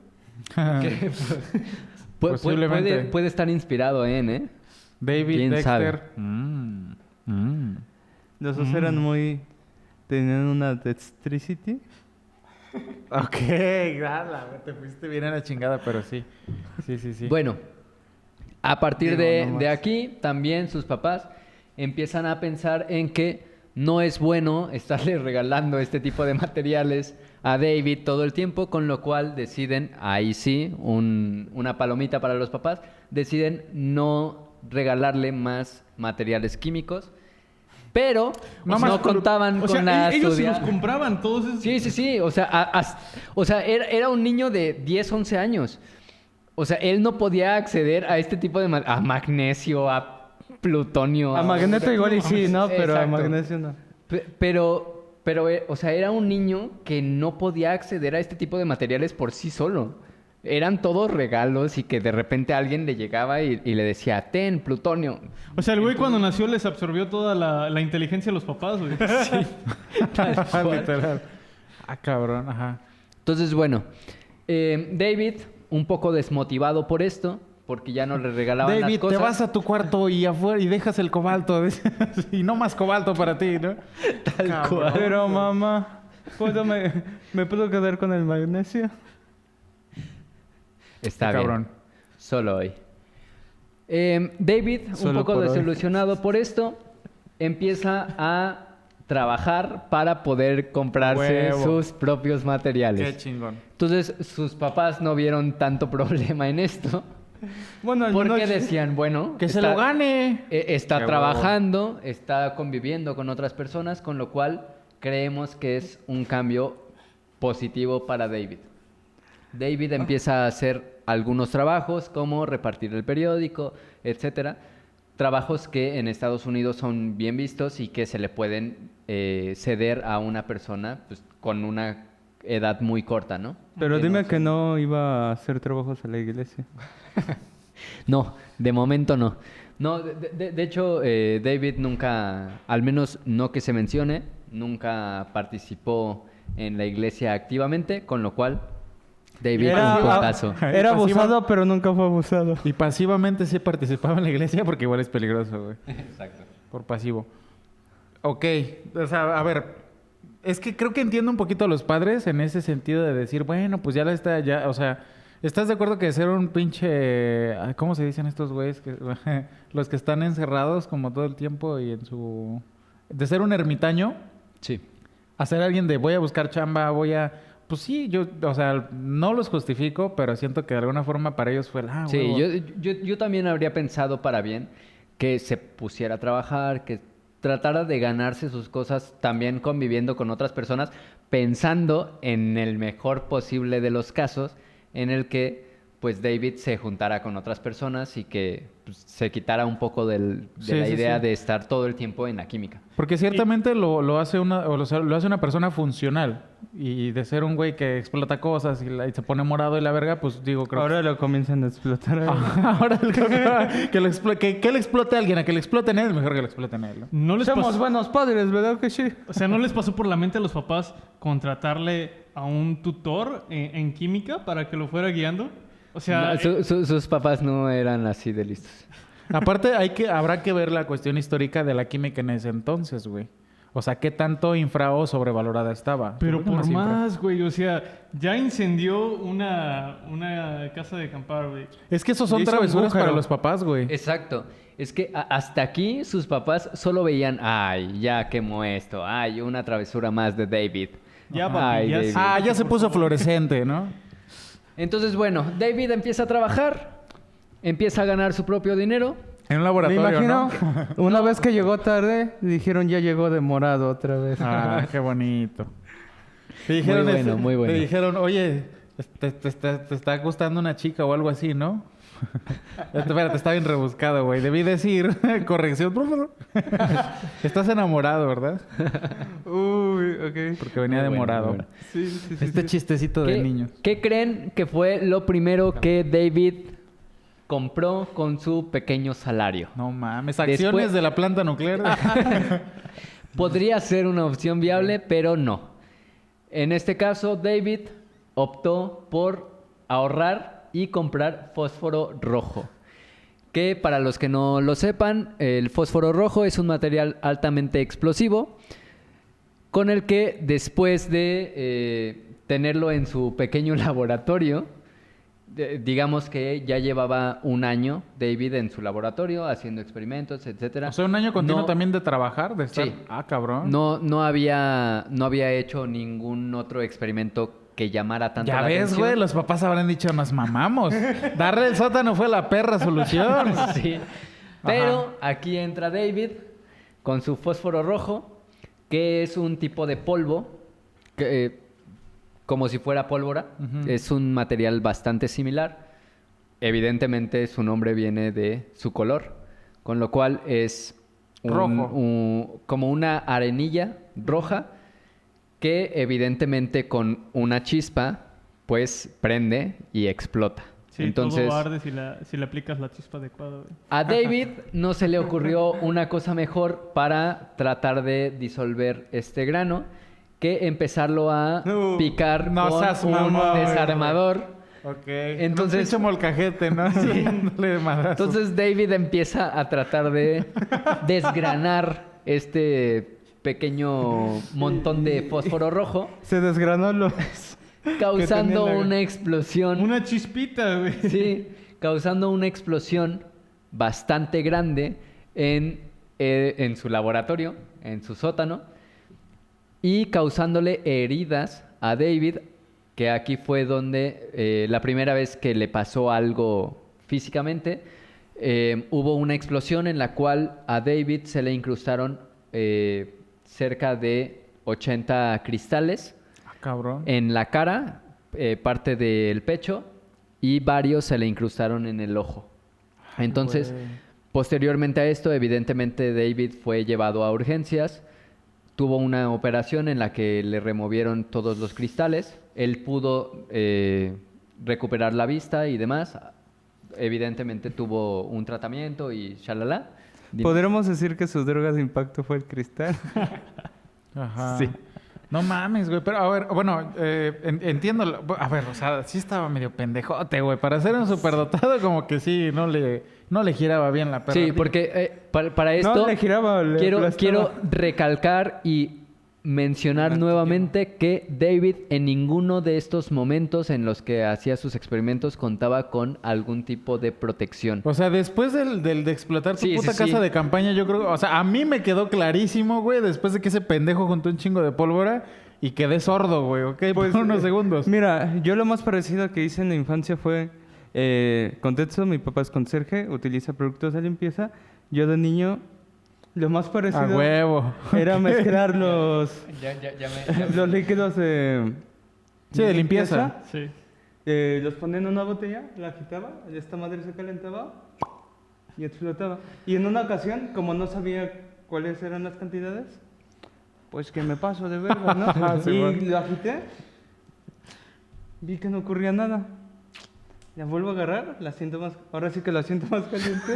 C: Que,
D: Posiblemente.
C: puede estar inspirado en, ¿eh?
D: David
C: ¿Quién
D: Dexter.
C: sabe?
B: Los dos eran muy... Tenían una dextricity.
D: Ok, gala, te fuiste bien a la chingada, pero sí. Sí.
C: Bueno, a partir
B: Digo,
C: de,
B: no más.
C: de aquí también sus papás empiezan a pensar en que no es bueno estarle regalando este tipo de materiales a David todo el tiempo, con lo cual deciden, ahí sí, una palomita para los papás, deciden no regalarle más materiales químicos, pero
D: No
C: no,
D: más
C: contaban
A: O sea,
C: con la
A: ellos se los
C: estudia-
A: compraban todos esos.
C: Sí. O sea, era un niño de 10, 11 años. O sea, él no podía acceder a este tipo de... a magnesio, a plutonio.
B: A magneto igual y sí, ¿no? Pero a
C: Exacto.
B: magnesio no.
C: Pero, o sea, era un niño que no podía acceder a este tipo de materiales por sí solo. eran todos regalos y que de repente alguien le llegaba y le decía, ten, plutonio.
A: O sea, el güey cuando nació les absorbió toda la inteligencia de los papás, güey.
C: Tal cual.
D: Literal. Ah, cabrón, ajá.
C: Entonces, bueno, David, un poco desmotivado por esto, porque ya no le regalaban
D: David,
C: las cosas.
D: te vas a tu cuarto y afuera y dejas el cobalto. Y no más cobalto para ti, ¿no?
C: Tal
D: Cabrón.
C: cual.
B: Pero mamá, ¿me puedo quedar con el magnesio?
C: Está
D: Qué
C: bien.
D: cabrón.
C: Solo hoy. David, un
B: Solo
C: poco
B: por hoy.
C: desilusionado por esto, empieza a trabajar para poder comprarse
D: Huevo.
C: sus propios materiales.
D: Qué chingón.
C: Entonces, sus papás no vieron tanto problema en esto.
B: Bueno, al
C: Porque
B: menos-
C: decían, bueno,
D: Que se lo gane.
C: Está
D: Qué
C: trabajando, está conviviendo con otras personas, con lo cual creemos que es un cambio positivo para David. David empieza a hacer algunos trabajos como repartir el periódico, etcétera. Trabajos que en Estados Unidos son bien vistos y que se le pueden ceder a una persona pues, con una edad muy corta, ¿no?
B: Pero
C: Que
B: dime
C: no
B: que
C: son-
B: no iba a hacer trabajos a la iglesia.
C: No, de momento no. No, de hecho, David nunca, al menos no que se mencione, nunca participó en la iglesia activamente, con lo cual David
B: Era-
C: un potazo.
B: Era
D: Pasiva.
B: abusado, pero nunca fue abusado.
D: Y pasivamente sí participaba en la iglesia porque igual es peligroso, güey.
C: Exacto.
D: Por pasivo. Ok. O sea, a ver. Es que creo que entiendo un poquito a los padres en ese sentido de decir, bueno, pues ya la está, ya, o sea, ¿estás de acuerdo que ser un pinche, ¿cómo se dicen estos güeyes? Los que están encerrados como todo el tiempo y en su... De ser un ermitaño,
C: Sí.
D: a ser alguien de voy a buscar chamba, pues sí, yo, o sea, no los justifico, pero siento que de alguna forma para ellos fue
C: Sí,
D: huevo.
C: yo también habría pensado para bien que se pusiera a trabajar, que tratara de ganarse sus cosas también conviviendo con otras personas, pensando en el mejor posible de los casos, en el que pues David se juntara con otras personas y que pues, se quitara un poco de
D: Sí,
C: la
D: sí,
C: idea
D: sí.
C: de estar todo el tiempo en la química.
D: Porque ciertamente lo hace lo hace una persona funcional. Y de ser un güey que explota cosas y se pone morado y la verga, pues digo, creo
B: Ahora lo comienzan a explotar. a él.
D: Ahora que le explote a alguien, a que le exploten a él, mejor que le exploten a él, ¿no?
A: No les
B: Somos
A: pasó,
B: buenos padres, ¿verdad que sí?
A: o sea, ¿no les pasó por la mente a los papás contratarle a un tutor en química para que lo fuera guiando? O sea,
C: No, sus papás no eran así de listos.
D: Aparte, habrá que ver la cuestión histórica de la química en ese entonces, güey. O sea, qué tanto infra o sobrevalorada estaba.
A: pero
D: Yo creo que
A: por
D: infra.
A: más, güey, o sea, ya incendió una casa de acampar, güey.
D: Es que esos son
B: Hizo un
D: travesuras para
B: agujero.
D: los papás, güey.
C: Exacto. Es que hasta aquí sus papás solo veían, ay, ya quemó esto, ay, una travesura más de David.
A: Ya, papi,
C: Ay,
A: ya
C: David.
D: Ah, ya se puso fluorescente, ¿no?
C: Entonces, bueno, David empieza a trabajar, empieza a ganar su propio dinero.
D: En un
B: Me
D: laboratorio,
B: imagino,
D: ¿no?
B: una vez que llegó tarde, dijeron ya llegó de morado otra vez.
D: Ah, qué bonito. Te dijeron,
C: Muy bueno, muy bueno.
D: Te dijeron, oye, te está gustando una chica o algo así, ¿no? Espérate, está bien rebuscado, güey. Debí decir, corrección. Estás enamorado, ¿verdad?
B: Uy, ok.
D: Porque venía de
C: Muy bueno,
D: morado.
C: muy bueno.
B: Sí, sí, sí.
D: Este
B: sí.
D: chistecito de niños.
C: ¿Qué creen que fue lo primero que David compró con su pequeño salario?
D: No mames, acciones
C: Después-
D: de la planta nuclear.
C: Podría ser una opción viable, pero no. En este caso, David optó por ahorrar y comprar fósforo rojo. Que para los que no lo sepan, el fósforo rojo es un material altamente explosivo con el que después de tenerlo en su pequeño laboratorio, digamos que ya llevaba un año David en su laboratorio haciendo experimentos, etcétera.
D: O sea, un año continuo
C: No-
D: también de trabajar, de estar...
C: Sí.
D: Ah, cabrón.
C: no había hecho ningún otro experimento que llamara tanto
D: Ya
C: la
D: ves,
C: atención.
D: güey, los papás habrán dicho, nos mamamos. Darle el sótano fue la perra solución.
C: Sí. Pero aquí entra David con su fósforo rojo, que es un tipo de polvo, que, como si fuera pólvora.
D: Ujú.
C: Es un material bastante similar. Evidentemente su nombre viene de su color, con lo cual es
D: Rojo.
C: como una arenilla roja que evidentemente con una chispa pues prende y explota.
A: Sí,
C: Entonces,
A: todo arde si le aplicas la chispa adecuada, güey.
C: a David no se le ocurrió una cosa mejor para tratar de disolver este grano que empezarlo a
A: No,
C: picar
D: no
C: con
D: seas
C: un
D: mamón,
C: desarmador.
D: Ok.
C: Entonces-
D: Un pinche molcajete, ¿no? Sí. Dándole madrazos.
C: Entonces David empieza a tratar de desgranar este pequeño montón de fósforo rojo,
B: Se desgranó los...
C: causando
B: tenía la-
C: una explosión.
A: Una chispita, güey.
C: Sí, causando una explosión bastante grande en su laboratorio, en su sótano, y causándole heridas a David, que aquí fue donde la primera vez que le pasó algo físicamente, hubo una explosión en la cual a David se le incrustaron cerca de 80 cristales
D: Cabrón.
C: en la cara, parte del pecho, y varios se le incrustaron en el ojo. Entonces,
D: güey.
C: posteriormente a esto, evidentemente David fue llevado a urgencias, tuvo una operación en la que le removieron todos los cristales, él pudo recuperar la vista y demás, evidentemente tuvo un tratamiento y shalala.
B: ¿Podríamos decir que su droga de impacto fue el cristal?
D: Ajá.
B: Sí.
D: No mames, güey. Pero, a ver, bueno, entiendo. A ver, o sea, sí estaba medio pendejote, güey. Para ser un superdotado, como que sí, no le giraba bien la perra.
C: Sí, porque para esto
B: No, le giraba, le aplastaba.
C: quiero recalcar y mencionar nuevamente que David en ninguno de estos momentos en los que hacía sus experimentos contaba con algún tipo de protección.
D: O sea, después de explotar tu
C: Sí,
D: puta
C: sí,
D: casa
C: sí.
D: de campaña, yo creo... O sea, a mí me quedó clarísimo, güey, después de que ese pendejo juntó un chingo de pólvora y quedé sordo, güey, ¿ok?
B: Pues,
D: por unos segundos.
B: Mira, yo lo más parecido que hice en la infancia fue... contexto, mi papá es conserje, utiliza productos de limpieza. Yo de niño, lo más
D: A
B: parecido
D: huevo.
B: era mezclar los
C: Ya
B: los líquidos
D: Sí, de limpieza.
A: Sí.
B: los ponía en una botella, la agitaba, esta madre se calentaba y explotaba. Y en una ocasión, como no sabía cuáles eran las cantidades, pues que me paso de verga, ¿no?
D: Sí,
B: y
D: bueno.
B: lo agité, vi que no ocurría nada. La vuelvo a agarrar, la siento más, ahora sí que la siento más caliente.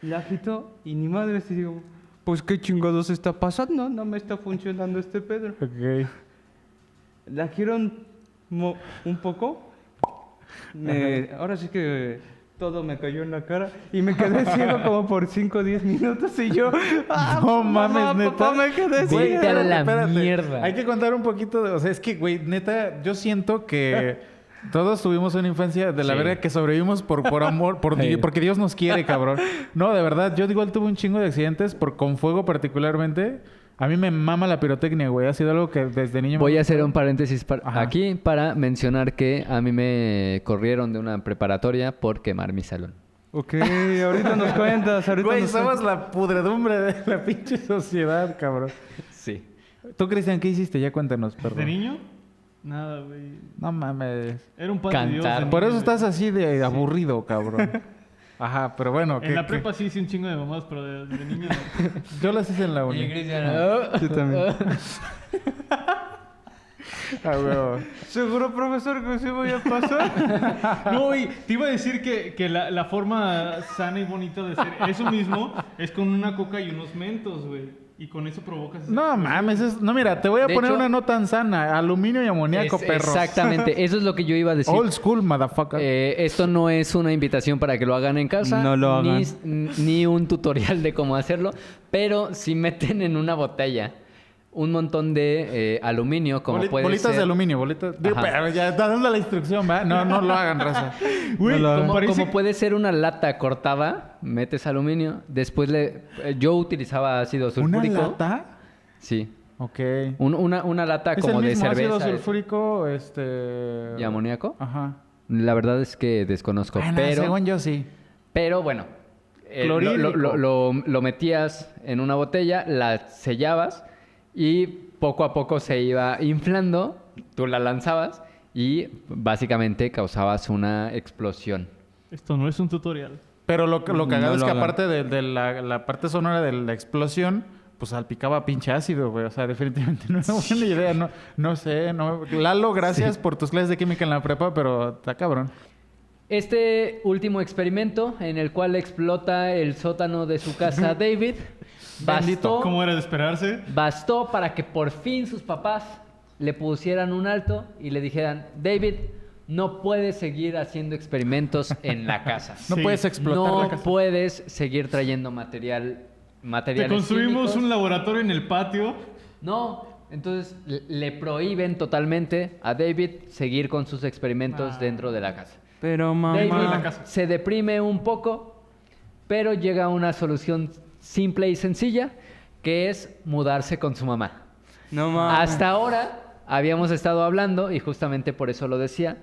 B: La agito y ni madre, y digo, pues qué chingados está pasando, no me está funcionando este Pedro.
D: Ok.
B: La quiero un poco. Ahora sí que todo me cayó en la cara y me quedé ciego como por 5 o 10 minutos y yo...
D: No mames, neta.
B: Papá, me quedé
C: Güey,
B: ciego.
C: te a la
D: Espérate.
C: mierda.
D: Hay que contar un poquito de... O sea, es que, güey, neta, yo siento que todos tuvimos una infancia de la
C: Sí.
D: verga que sobrevivimos por amor,
C: Sí.
D: porque Dios nos quiere, cabrón. No, de verdad, yo igual tuve un chingo de accidentes con fuego particularmente. A mí me mama la pirotecnia, güey. Ha sido algo que desde niño...
C: Voy a hacer un paréntesis
D: Ajá.
C: aquí para mencionar que a mí me corrieron de una preparatoria por quemar mi salón.
B: Ok, ahorita nos cuentas, ahorita
D: Güey,
B: nos
D: somos
B: cuentas.
D: la pudredumbre de la pinche sociedad, cabrón.
C: Sí.
D: Tú, Cristian, ¿qué hiciste? Ya cuéntanos, perdón.
A: ¿De niño? Nada, güey.
D: No mames.
A: Era un pan de Dios.
C: Cantar.
A: de
D: Por
A: niño,
D: eso
A: güey.
D: estás así de aburrido, cabrón. Ajá, pero bueno.
A: En la prepa sí hice un chingo de mamás, pero de niño no.
D: Yo las hice en la uni.
B: Yo también.
D: Ah, huevo.
B: ¿Seguro, profesor, que sí voy a pasar?
A: No, güey, te iba a decir que la forma sana y bonita de hacer eso mismo es con una coca y unos mentos, güey. Y con eso provocas...
D: No mames, no, mira, te voy a
C: De
D: poner
C: hecho-
D: una no tan sana. Aluminio y amoníaco, perro.
C: Exactamente, eso es lo que yo iba a decir.
D: Old school, motherfucker.
C: Esto no es una invitación para que lo hagan en casa,
B: No lo hagan.
C: ni un tutorial de cómo hacerlo, pero si meten en una botella un montón de aluminio, como puede
D: bolitas
C: ser...
D: de aluminio, bolitas. Digo,
C: Ajá.
D: pero ya dando la instrucción, ¿va? No, no lo hagan, raza.
A: Güey,
B: No lo hagan.
A: parece
C: Como puede ser una lata cortada, metes aluminio, después yo utilizaba ácido
D: ¿Una
C: sulfúrico.
D: lata?
C: Sí.
D: Ok.
C: Una lata
D: ¿Es
C: como
D: el
C: de
D: mismo ácido
C: cerveza.
D: sulfúrico,
C: ¿Y amoníaco?
D: Ajá.
C: La verdad es que desconozco,
D: Bueno,
C: pero...
D: según yo sí.
C: Pero bueno,
D: Clorhídrico.
C: lo metías en una botella, la sellabas y poco a poco se iba inflando, tú la lanzabas y básicamente causabas una explosión.
A: Esto no es un tutorial.
D: Pero lo cagado
B: No
D: es
B: lo
D: que
B: hagan.
D: aparte de la parte sonora de la explosión, pues salpicaba pinche ácido, güey. O sea, definitivamente no es una buena idea. No sé, no. Lalo, gracias por tus clases de química en la prepa, pero está cabrón.
C: Este último experimento, en el cual explota el sótano de su casa David, bastó,
A: ¿Cómo era de esperarse?
C: bastó para que por fin sus papás le pusieran un alto y le dijeran: David, no puedes seguir haciendo experimentos en la casa.
D: No
A: Sí.
D: puedes explotar la
C: No
D: casa.
C: puedes seguir trayendo materiales
A: Te construimos
C: químicos.
A: un laboratorio en el patio.
C: No, entonces le prohíben totalmente a David seguir con sus experimentos dentro de la casa.
B: Pero
C: David
A: en la
B: mamá...
A: casa.
C: se deprime un poco, pero llega a una solución simple y sencilla, que es mudarse con su mamá.
B: No mames.
C: Hasta ahora habíamos estado hablando, y justamente por eso lo decía,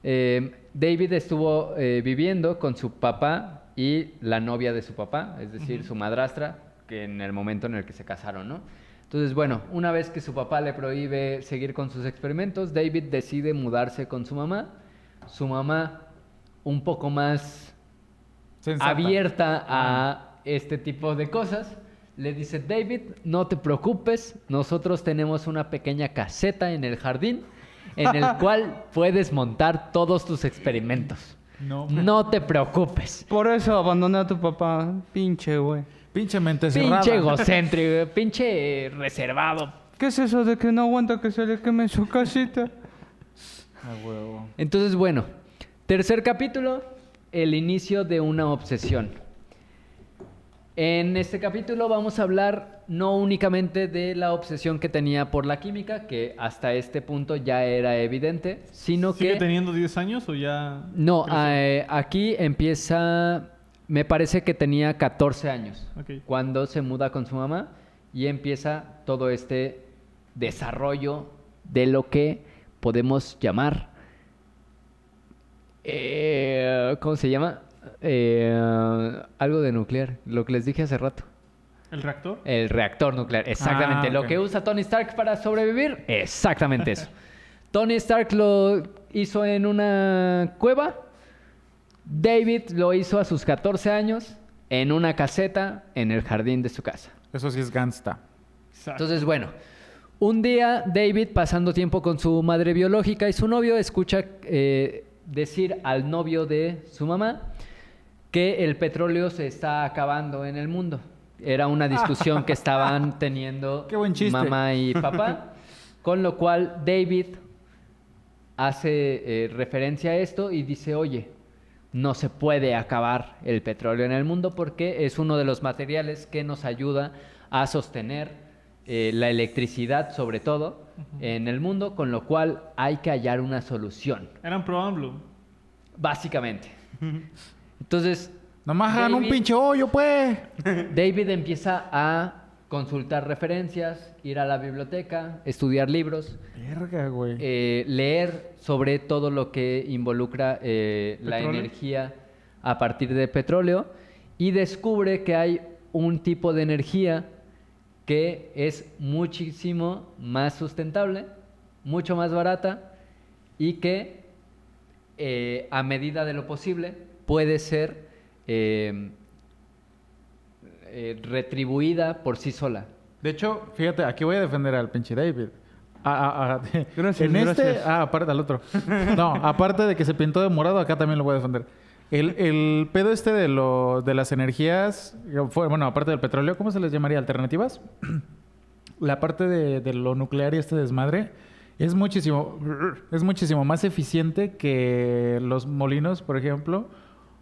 C: David estuvo viviendo con su papá y la novia de su papá, es decir, su madrastra, que en el momento en el que se casaron, ¿no? Entonces, bueno, una vez que su papá le prohíbe seguir con sus experimentos, David decide mudarse con su mamá. Su mamá, un poco más
D: Sensata.
C: abierta a este tipo de cosas, le dice: David, no te preocupes, nosotros tenemos una pequeña caseta en el jardín en el cual puedes montar todos tus experimentos. No te preocupes.
B: Por eso abandoné a tu papá. Pinche, güey.
D: Pinche mente cerrada.
C: Pinche egocéntrico, pinche reservado.
B: ¿Qué es eso de que no aguanta que se le queme su casita?
D: Ah, huevo.
C: Entonces, bueno, tercer capítulo, el inicio de una obsesión. En este capítulo vamos a hablar no únicamente de la obsesión que tenía por la química, que hasta este punto ya era evidente, sino
A: ¿Sigue
C: que...
A: teniendo 10 años o ya...?
C: No,
A: creció?
C: aquí empieza, me parece que tenía 14 años,
A: Ok.
C: cuando se muda con su mamá y empieza todo este desarrollo de lo que podemos llamar, ¿cómo se llama? Algo de nuclear, lo que les dije hace rato.
A: ¿El reactor?
C: El reactor nuclear, exactamente.
D: Ah,
C: Lo
D: ok.
C: que usa Tony Stark para sobrevivir, exactamente eso. Tony Stark lo hizo en una cueva. David lo hizo a sus 14 años en una caseta en el jardín de su casa.
D: Eso sí es gangsta.
A: Exacto.
C: Entonces, bueno, un día David, pasando tiempo con su madre biológica y su novio, escucha decir al novio de su mamá que el petróleo se está acabando en el mundo. Era una discusión que estaban teniendo
D: Qué buen chiste.
C: mamá y papá, con lo cual David hace referencia a esto y dice: oye, no se puede acabar el petróleo en el mundo porque es uno de los materiales que nos ayuda a sostener la electricidad, sobre todo, en el mundo, con lo cual hay que hallar una solución,
A: Eran pro AMLO.
C: básicamente. Entonces,
D: Nomás hagan un
C: David-
D: pinche hoyo, pues.
C: David empieza a consultar referencias, ir a la biblioteca, estudiar libros,
D: Verga, güey.
C: leer sobre todo lo que involucra la
A: ¿Petróleo?
C: energía a partir de petróleo y descubre que hay un tipo de energía que es muchísimo más sustentable, mucho más barata y que a medida de lo posible puede ser retribuida por sí sola.
D: De hecho, fíjate, aquí voy a defender al pinche David.
B: Gracias,
D: en este,
B: gracias.
D: aparte al otro. No, aparte de que se pintó de morado, acá también lo voy a defender. El pedo este de las energías, bueno, aparte del petróleo, ¿cómo se les llamaría? ¿Alternativas? La parte de lo nuclear y este desmadre es muchísimo más eficiente que los molinos, por ejemplo,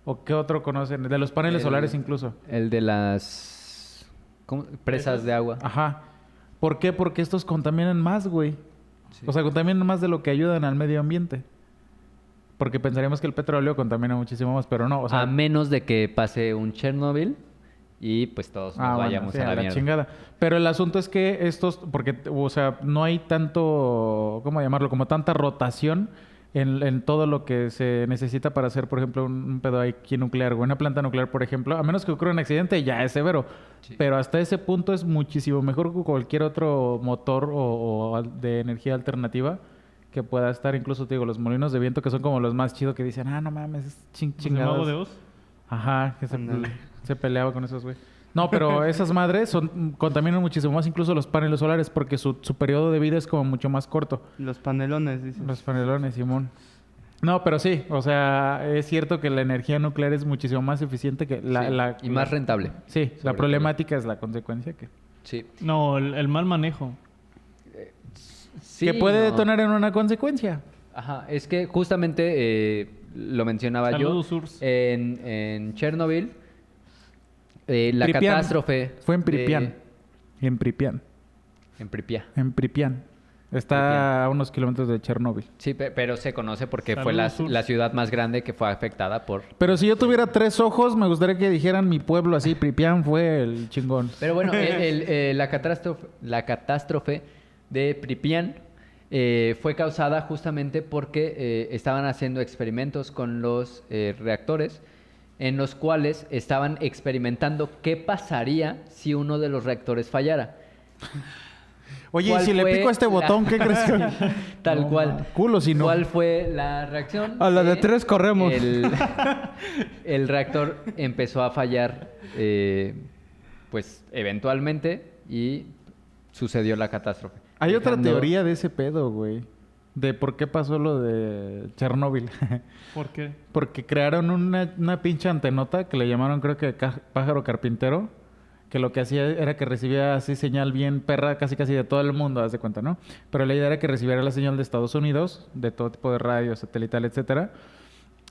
D: o qué otro conocen, de los paneles solares incluso.
C: El de las presas de agua.
D: Ajá. ¿Por qué? Porque estos contaminan más, güey. O sea, contaminan más de lo que ayudan al medio ambiente. Porque pensaríamos que el petróleo contamina muchísimo más, pero no. O sea,
C: A menos de que pase un Chernobyl y pues todos nos
D: bueno,
C: vayamos
D: sí,
C: a la mierda.
D: chingada. Pero el asunto es que estos, porque, o sea, no hay tanto, ¿cómo llamarlo? Como tanta rotación en todo lo que se necesita para hacer, por ejemplo, un pedo aquí nuclear, o una planta nuclear, por ejemplo. A menos que ocurra un accidente, ya es severo.
C: Sí.
D: Pero hasta ese punto es muchísimo mejor que cualquier otro motor o de energía alternativa que pueda estar. Incluso, te digo, los molinos de viento, que son como los más chidos, que dicen, no mames, es
A: ¿Los de Mago de
D: chingados.
A: Oz?
D: Ajá, que
B: Ándale.
D: se peleaba con esos, güey. No, pero esas madres contaminan muchísimo más, incluso los paneles solares, porque su periodo de vida es como mucho más corto.
B: Los panelones, dices.
D: Los panelones, Simón. No, pero sí, o sea, es cierto que la energía nuclear es muchísimo más eficiente que
C: y más rentable.
D: Sí, la
C: Sobre
D: problemática es la consecuencia que
C: Sí.
A: No, el mal manejo.
C: Sí,
D: que puede
C: no.
D: detonar en una consecuencia.
C: Ajá, es que justamente lo mencionaba
A: Saludos,
C: yo.
A: Urs.
C: En Chernobyl, la
D: Pripyat.
C: catástrofe.
D: Fue en Pripyat. En Pripyat.
C: En Pripyat.
D: En Pripyat. Está a unos kilómetros de Chernóbil.
C: Sí, pero se conoce porque fue la
A: Saludos, Urs.
C: ciudad más grande que fue afectada por...
D: Pero si yo tuviera 3 ojos, me gustaría que dijeran mi pueblo así. Pripyat fue el chingón.
C: Pero bueno, la catástrofe de Pripyat fue causada justamente porque estaban haciendo experimentos con los reactores en los cuales estaban experimentando qué pasaría si uno de los reactores fallara.
D: Oye,
C: ¿Cuál
D: si le
C: fue
D: pico a este botón, ¿qué crees que...?
C: Tal
D: No,
C: cual.
D: culo si no.
C: ¿Cuál fue la reacción?
B: A la de
C: Que
B: 3 corremos.
C: el reactor empezó a fallar, pues eventualmente, y sucedió la catástrofe.
D: Hay otra
C: Dejando-
D: teoría de ese pedo, güey. De por qué pasó lo de Chernóbil.
A: ¿Por qué?
D: Porque crearon una pinche antenota que le llamaron, creo que pájaro carpintero. Que lo que hacía era que recibía así señal bien perra casi de todo el mundo, haz de cuenta, ¿no? Pero la idea era que recibiera la señal de Estados Unidos, de todo tipo de radio, satelital, etcétera,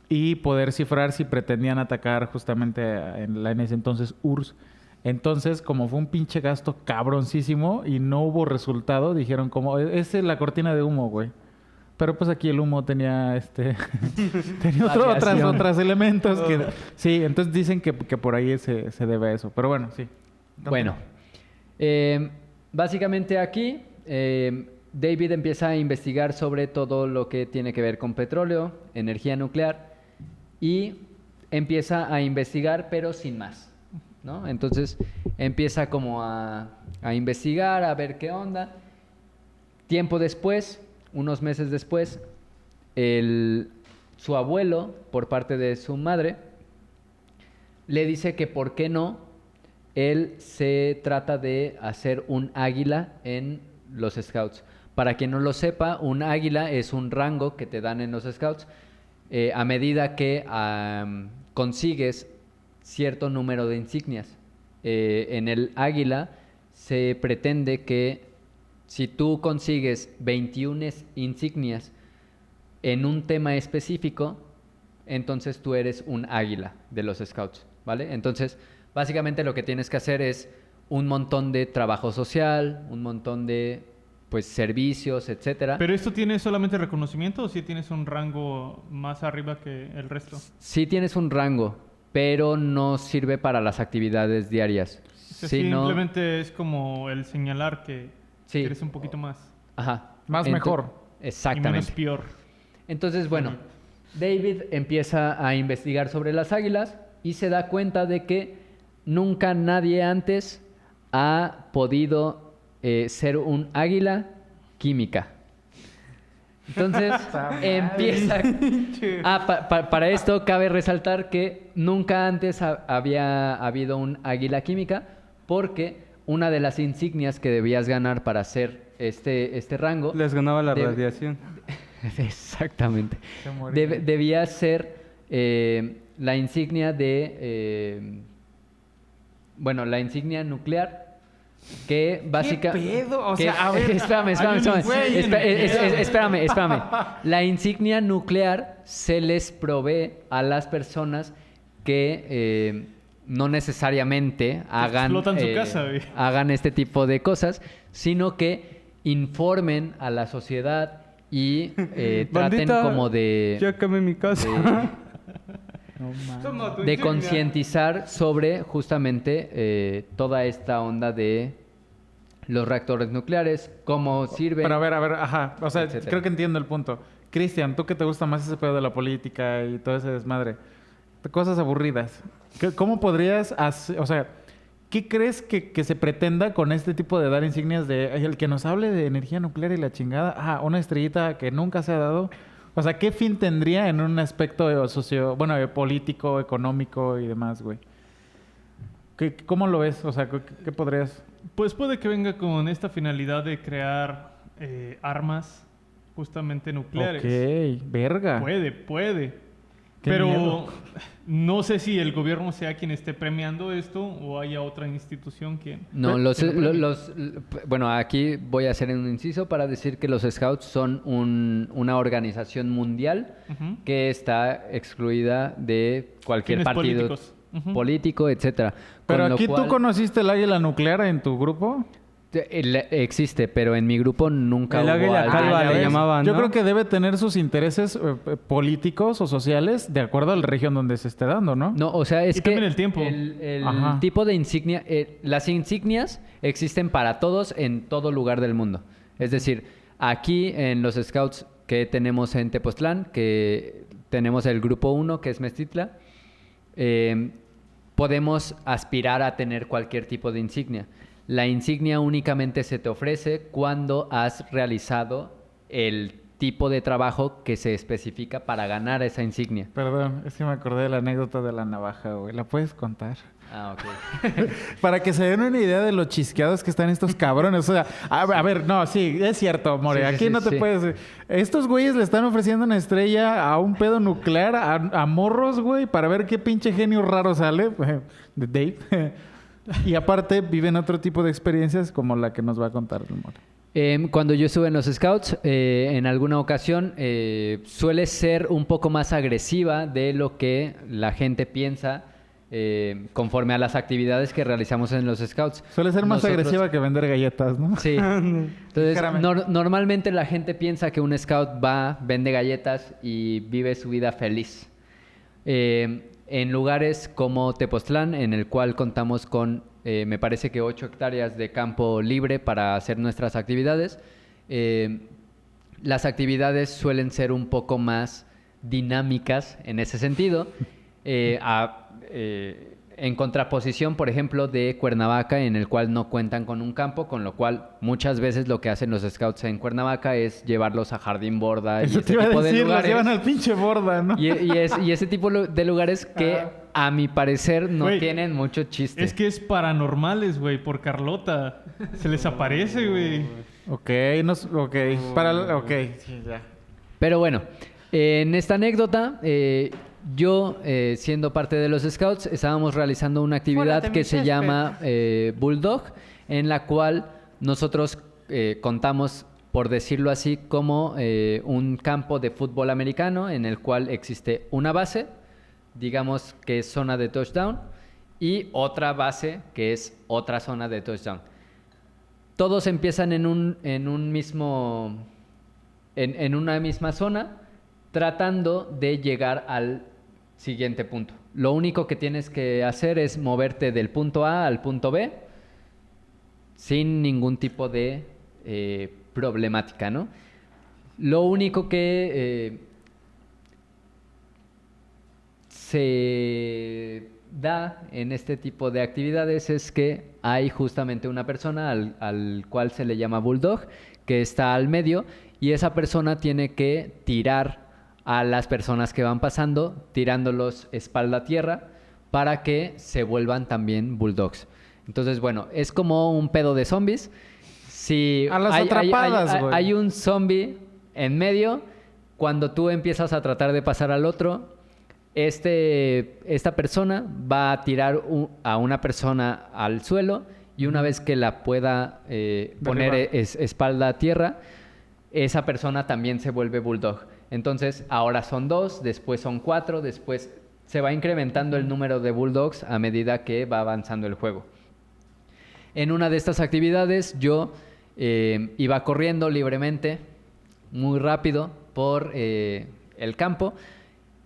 D: y poder cifrar si pretendían atacar justamente en ese entonces URSS. Entonces, como fue un pinche gasto cabroncísimo y no hubo resultado, dijeron como, esa es la cortina de humo, güey. Pero pues aquí el humo tenía tenía
C: Aviación.
D: otros elementos que... Sí, entonces dicen que por ahí se debe a eso. Pero bueno, sí.
C: Bueno, básicamente aquí David empieza a investigar sobre todo lo que tiene que ver con petróleo, energía nuclear, y empieza a investigar pero sin más, ¿no? Entonces empieza como a investigar, a ver qué onda. Tiempo después, unos meses después, su abuelo, por parte de su madre, le dice que por qué no él se trata de hacer un águila en los Scouts. Para quien no lo sepa, un águila es un rango que te dan en los Scouts a medida que consigues cierto número de insignias. En el águila se pretende que si tú consigues 21 insignias en un tema específico, entonces tú eres un águila de los Scouts, ¿vale? Entonces, básicamente lo que tienes que hacer es un montón de trabajo social, un montón de pues servicios, etcétera.
A: ¿Pero esto tiene solamente reconocimiento o si tienes un rango más arriba que el resto?
C: Sí tienes un rango, pero no sirve para las actividades diarias.
A: O sea,
C: Sino-
A: simplemente es como el señalar que
C: Sí.
A: eres un poquito más
C: Ajá.
D: Más
C: Ento-
D: mejor.
A: y menos
C: Exactamente.
A: peor.
C: Entonces, bueno, David empieza a investigar sobre las águilas y se da cuenta de que nunca nadie antes ha podido ser un águila química. Entonces, empieza... para esto cabe resaltar que nunca antes había habido un águila química porque una de las insignias que debías ganar para hacer este rango...
B: Les ganaba la
C: Debe-
B: radiación.
C: Exactamente.
D: Se moría.
C: Debía ser la insignia de... bueno, la insignia nuclear que básicamente...
D: pedo? O sea, a ver,
C: espérame.
A: hay un güey en
C: Espérame. La insignia nuclear se les provee a las personas que no necesariamente
A: explotan su casa, güey.
C: hagan este tipo de cosas, sino que informen a la sociedad y traten
B: Bandita,
C: como de...
B: Ya quemé mi casa.
D: No mames.
B: Toma tu
C: de
B: insignia.
C: concientizar sobre justamente toda esta onda de los reactores nucleares, cómo sirven.
D: Pero a ver, ajá. O sea,
C: etcétera.
D: creo que entiendo el punto. Cristian, ¿tú qué te gusta más ese pedo de la política y todo ese desmadre? Cosas aburridas. ¿Cómo podrías hacer, o sea, qué crees que se pretenda con este tipo de dar insignias de "Ay, el que nos hable de energía nuclear y la chingada, una estrellita que nunca se ha dado"? O sea, ¿qué fin tendría en un aspecto político, económico y demás, güey? ¿Cómo lo ves? O sea, ¿qué podrías...?
A: Pues puede que venga con esta finalidad de crear armas justamente nucleares.
D: Ok, verga.
A: Puede.
D: Qué
A: Pero
D: miedo.
A: no sé si el gobierno sea quien esté premiando esto o haya otra institución quien...
C: No,
A: Pero-
C: bueno, aquí voy a hacer un inciso para decir que los Scouts son una organización mundial
A: Ujú.
C: que está excluida de cualquier
A: Fines
C: partido
A: políticos. Ujú.
C: político, etcétera.
D: Pero
C: Con lo
D: aquí
C: cual-
D: tú conociste el águila nuclear en tu grupo.
C: existe, pero en mi grupo nunca
B: El
C: hubo
B: águila
C: alguien-
B: calva
D: ya
B: le
D: ves.
B: llamaban,
D: Yo
B: ¿no?
D: creo que debe tener sus intereses políticos o sociales de acuerdo a la región donde se esté dando, ¿no?
C: No, o sea, es
A: Y
C: que
A: también el tiempo.
C: el
D: Ajá.
C: tipo de insignia, las insignias existen para todos en todo lugar del mundo. Es decir, aquí en los Scouts que tenemos en Tepoztlán, que tenemos el grupo 1, que es Mestitla, podemos aspirar a tener cualquier tipo de insignia. La insignia únicamente se te ofrece cuando has realizado el tipo de trabajo que se especifica para ganar esa insignia.
D: Perdón, es que me acordé de la anécdota de la navaja, güey. ¿La puedes contar?
C: Ah, ok.
D: Para que se den una idea de lo chisqueados que están estos cabrones. O sea, a ver, no, sí, es cierto, More.
C: Sí, sí,
D: Aquí
C: sí,
D: no te
C: sí.
D: puedes... Estos güeyes le están ofreciendo una estrella a un pedo nuclear, a morros, güey, para ver qué pinche genio raro sale. De Dave. Y aparte viven otro tipo de experiencias como la que nos va a contar el More.
C: Cuando yo estuve en los Scouts, en alguna ocasión suele ser un poco más agresiva de lo que la gente piensa conforme a las actividades que realizamos en los Scouts.
D: Suele ser más
C: Nosotros-
D: agresiva que vender galletas, ¿no?
C: Sí. Entonces,
D: Caramelo.
C: normalmente la gente piensa que un Scout va, vende galletas y vive su vida feliz. En lugares como Tepoztlán, en el cual contamos con, me parece que 8 hectáreas de campo libre para hacer nuestras actividades, las actividades suelen ser un poco más dinámicas en ese sentido. En contraposición, por ejemplo, de Cuernavaca, en el cual no cuentan con un campo, con lo cual muchas veces lo que hacen los Scouts en Cuernavaca es llevarlos a Jardín Borda y
D: Eso
C: ese
D: te iba a
C: tipo de
D: decir, los
C: lugares.
D: llevan al pinche borda, ¿no?
C: Y ese tipo de lugares que, a mi parecer, no
A: Güey,
C: tienen mucho chiste.
A: Es que es paranormales, güey, por Carlota. Se les aparece, güey.
D: Ok, ok. Sí, ya.
C: Pero bueno, en esta anécdota, yo, siendo parte de los Scouts, estábamos realizando una actividad
B: Fuera de
C: que
B: mi
C: se
B: césped.
C: llama Bulldog, en la cual nosotros contamos, por decirlo así, como un campo de fútbol americano en el cual existe una base, digamos que es zona de touchdown, y otra base que es otra zona de touchdown. Todos empiezan en un mismo... en una misma zona, tratando de llegar al siguiente punto. Lo único que tienes que hacer es moverte del punto A al punto B sin ningún tipo de problemática, ¿no? Lo único que se da en este tipo de actividades es que hay justamente una persona al cual se le llama Bulldog, que está al medio, y esa persona tiene que tirar a las personas que van pasando, tirándolos espalda a tierra para que se vuelvan también bulldogs. Entonces, bueno, es como un pedo de zombies. Si
D: A las atrapadas, güey.
C: hay un zombie en medio, cuando tú empiezas a tratar de pasar al otro, esta persona va a tirar a una persona al suelo, y una vez que la pueda poner
D: Derribar.
C: espalda a tierra, esa persona también se vuelve bulldog. Entonces, ahora son 2, después son 4, después se va incrementando el número de bulldogs a medida que va avanzando el juego. En una de estas actividades yo iba corriendo libremente, muy rápido, por el campo,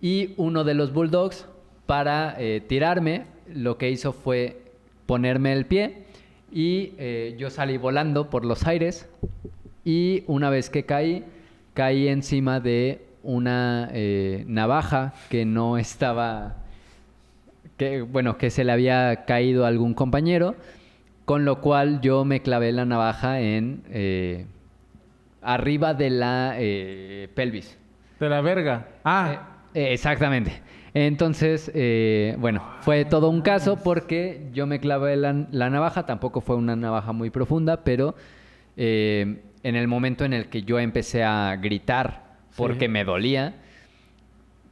C: y uno de los bulldogs, para tirarme, lo que hizo fue ponerme el pie, y yo salí volando por los aires, y una vez que caí encima de una navaja que no estaba, que se le había caído a algún compañero, con lo cual yo me clavé la navaja en arriba de la pelvis.
D: De la verga.
C: Exactamente. Entonces, bueno, fue todo un caso porque yo me clavé la navaja, tampoco fue una navaja muy profunda, pero en el momento en el que yo empecé a gritar porque me dolía,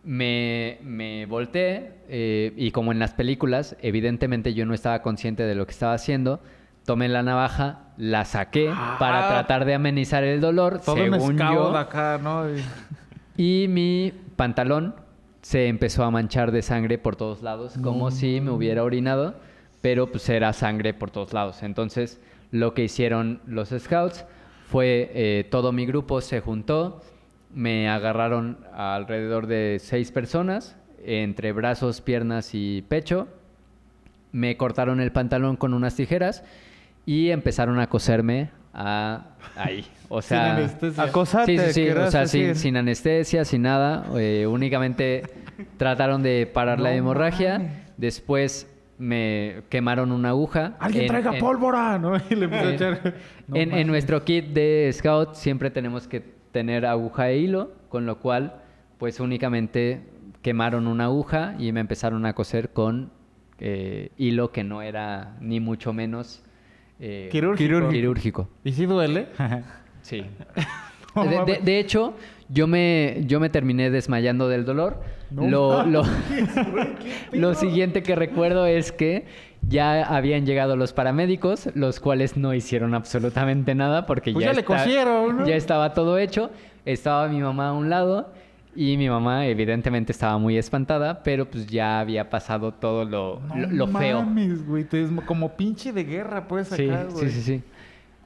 C: me volteé y como en las películas, evidentemente yo no estaba consciente de lo que estaba haciendo, tomé la navaja, la saqué para tratar de amenizar el dolor,
D: Todo
C: según
D: un escabo
C: yo,
D: de acá, ¿no?
C: y mi pantalón se empezó a manchar de sangre por todos lados, como si me hubiera orinado, pero pues era sangre por todos lados. Entonces, lo que hicieron los scouts fue, todo mi grupo se juntó, me agarraron alrededor de 6 personas, entre brazos, piernas y pecho, me cortaron el pantalón con unas tijeras y empezaron a coserme ahí. O sea,
D: Sin anestesia.
B: Acosate,
C: sí, o
B: querrás
C: sea,
B: decir.
C: sin anestesia, sin nada. Únicamente trataron de parar la
D: No
C: hemorragia.
D: mames.
C: Después me quemaron una aguja.
D: ¡Alguien traiga pólvora! ¿No? Y le empezó a echar... No
C: en
D: mames.
C: nuestro kit de scout siempre tenemos que tener aguja e hilo, con lo cual, pues únicamente quemaron una aguja y me empezaron a coser con hilo que no era ni mucho menos quirúrgico.
D: ¿Y si duele?
C: Sí.
D: No mames.
C: De hecho, yo me terminé desmayando del dolor.
D: No
C: Lo siguiente que recuerdo es que ya habían llegado los paramédicos, los cuales no hicieron absolutamente nada porque
D: Pues ya le cosieron, ¿no?
C: ya estaba todo hecho. Estaba mi mamá a un lado y mi mamá evidentemente estaba muy espantada, pero pues ya había pasado todo lo feo.
D: Mames, güey. Como pinche de guerra, pues,
C: Sí,
D: acá, güey.
C: sí.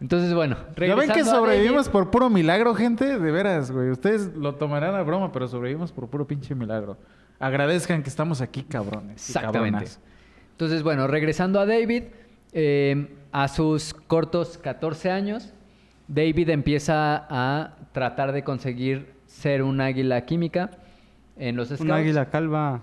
C: Entonces, bueno,
D: ¿Ya ven que
C: regresando a
D: sobrevivimos
C: David,
D: por puro milagro, gente? De veras, güey. Ustedes lo tomarán a broma, pero sobrevivimos por puro pinche milagro. Agradezcan que estamos aquí, cabrones. y
C: Exactamente.
D: cabronas.
C: Entonces, bueno, regresando a David, a sus cortos 14 años, David empieza a tratar de conseguir ser un águila química en los scouts.
B: Un águila calva.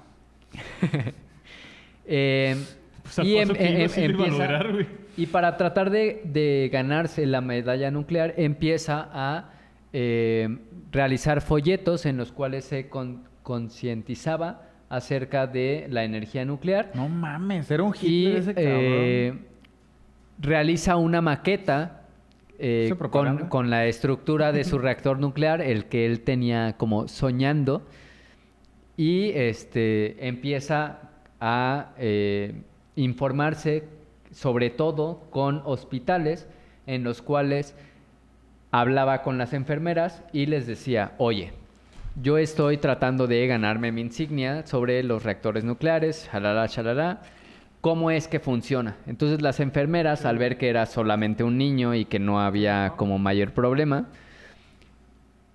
A: Pues al paso que iba, sí lo iba a lograr, güey.
C: y para tratar de ganarse la medalla nuclear, empieza a realizar folletos en los cuales se concientizaba acerca de la energía nuclear.
D: No mames, era un
C: Y
D: Hitler ese cabrón.
C: realiza una maqueta
D: ¿Hizo propaganda?
C: con la estructura de su reactor nuclear, el que él tenía como soñando, y empieza a informarse sobre todo con hospitales en los cuales hablaba con las enfermeras y les decía, oye, yo estoy tratando de ganarme mi insignia sobre los reactores nucleares, shalala, ¿cómo es que funciona? Entonces las enfermeras, al ver que era solamente un niño y que no había como mayor problema,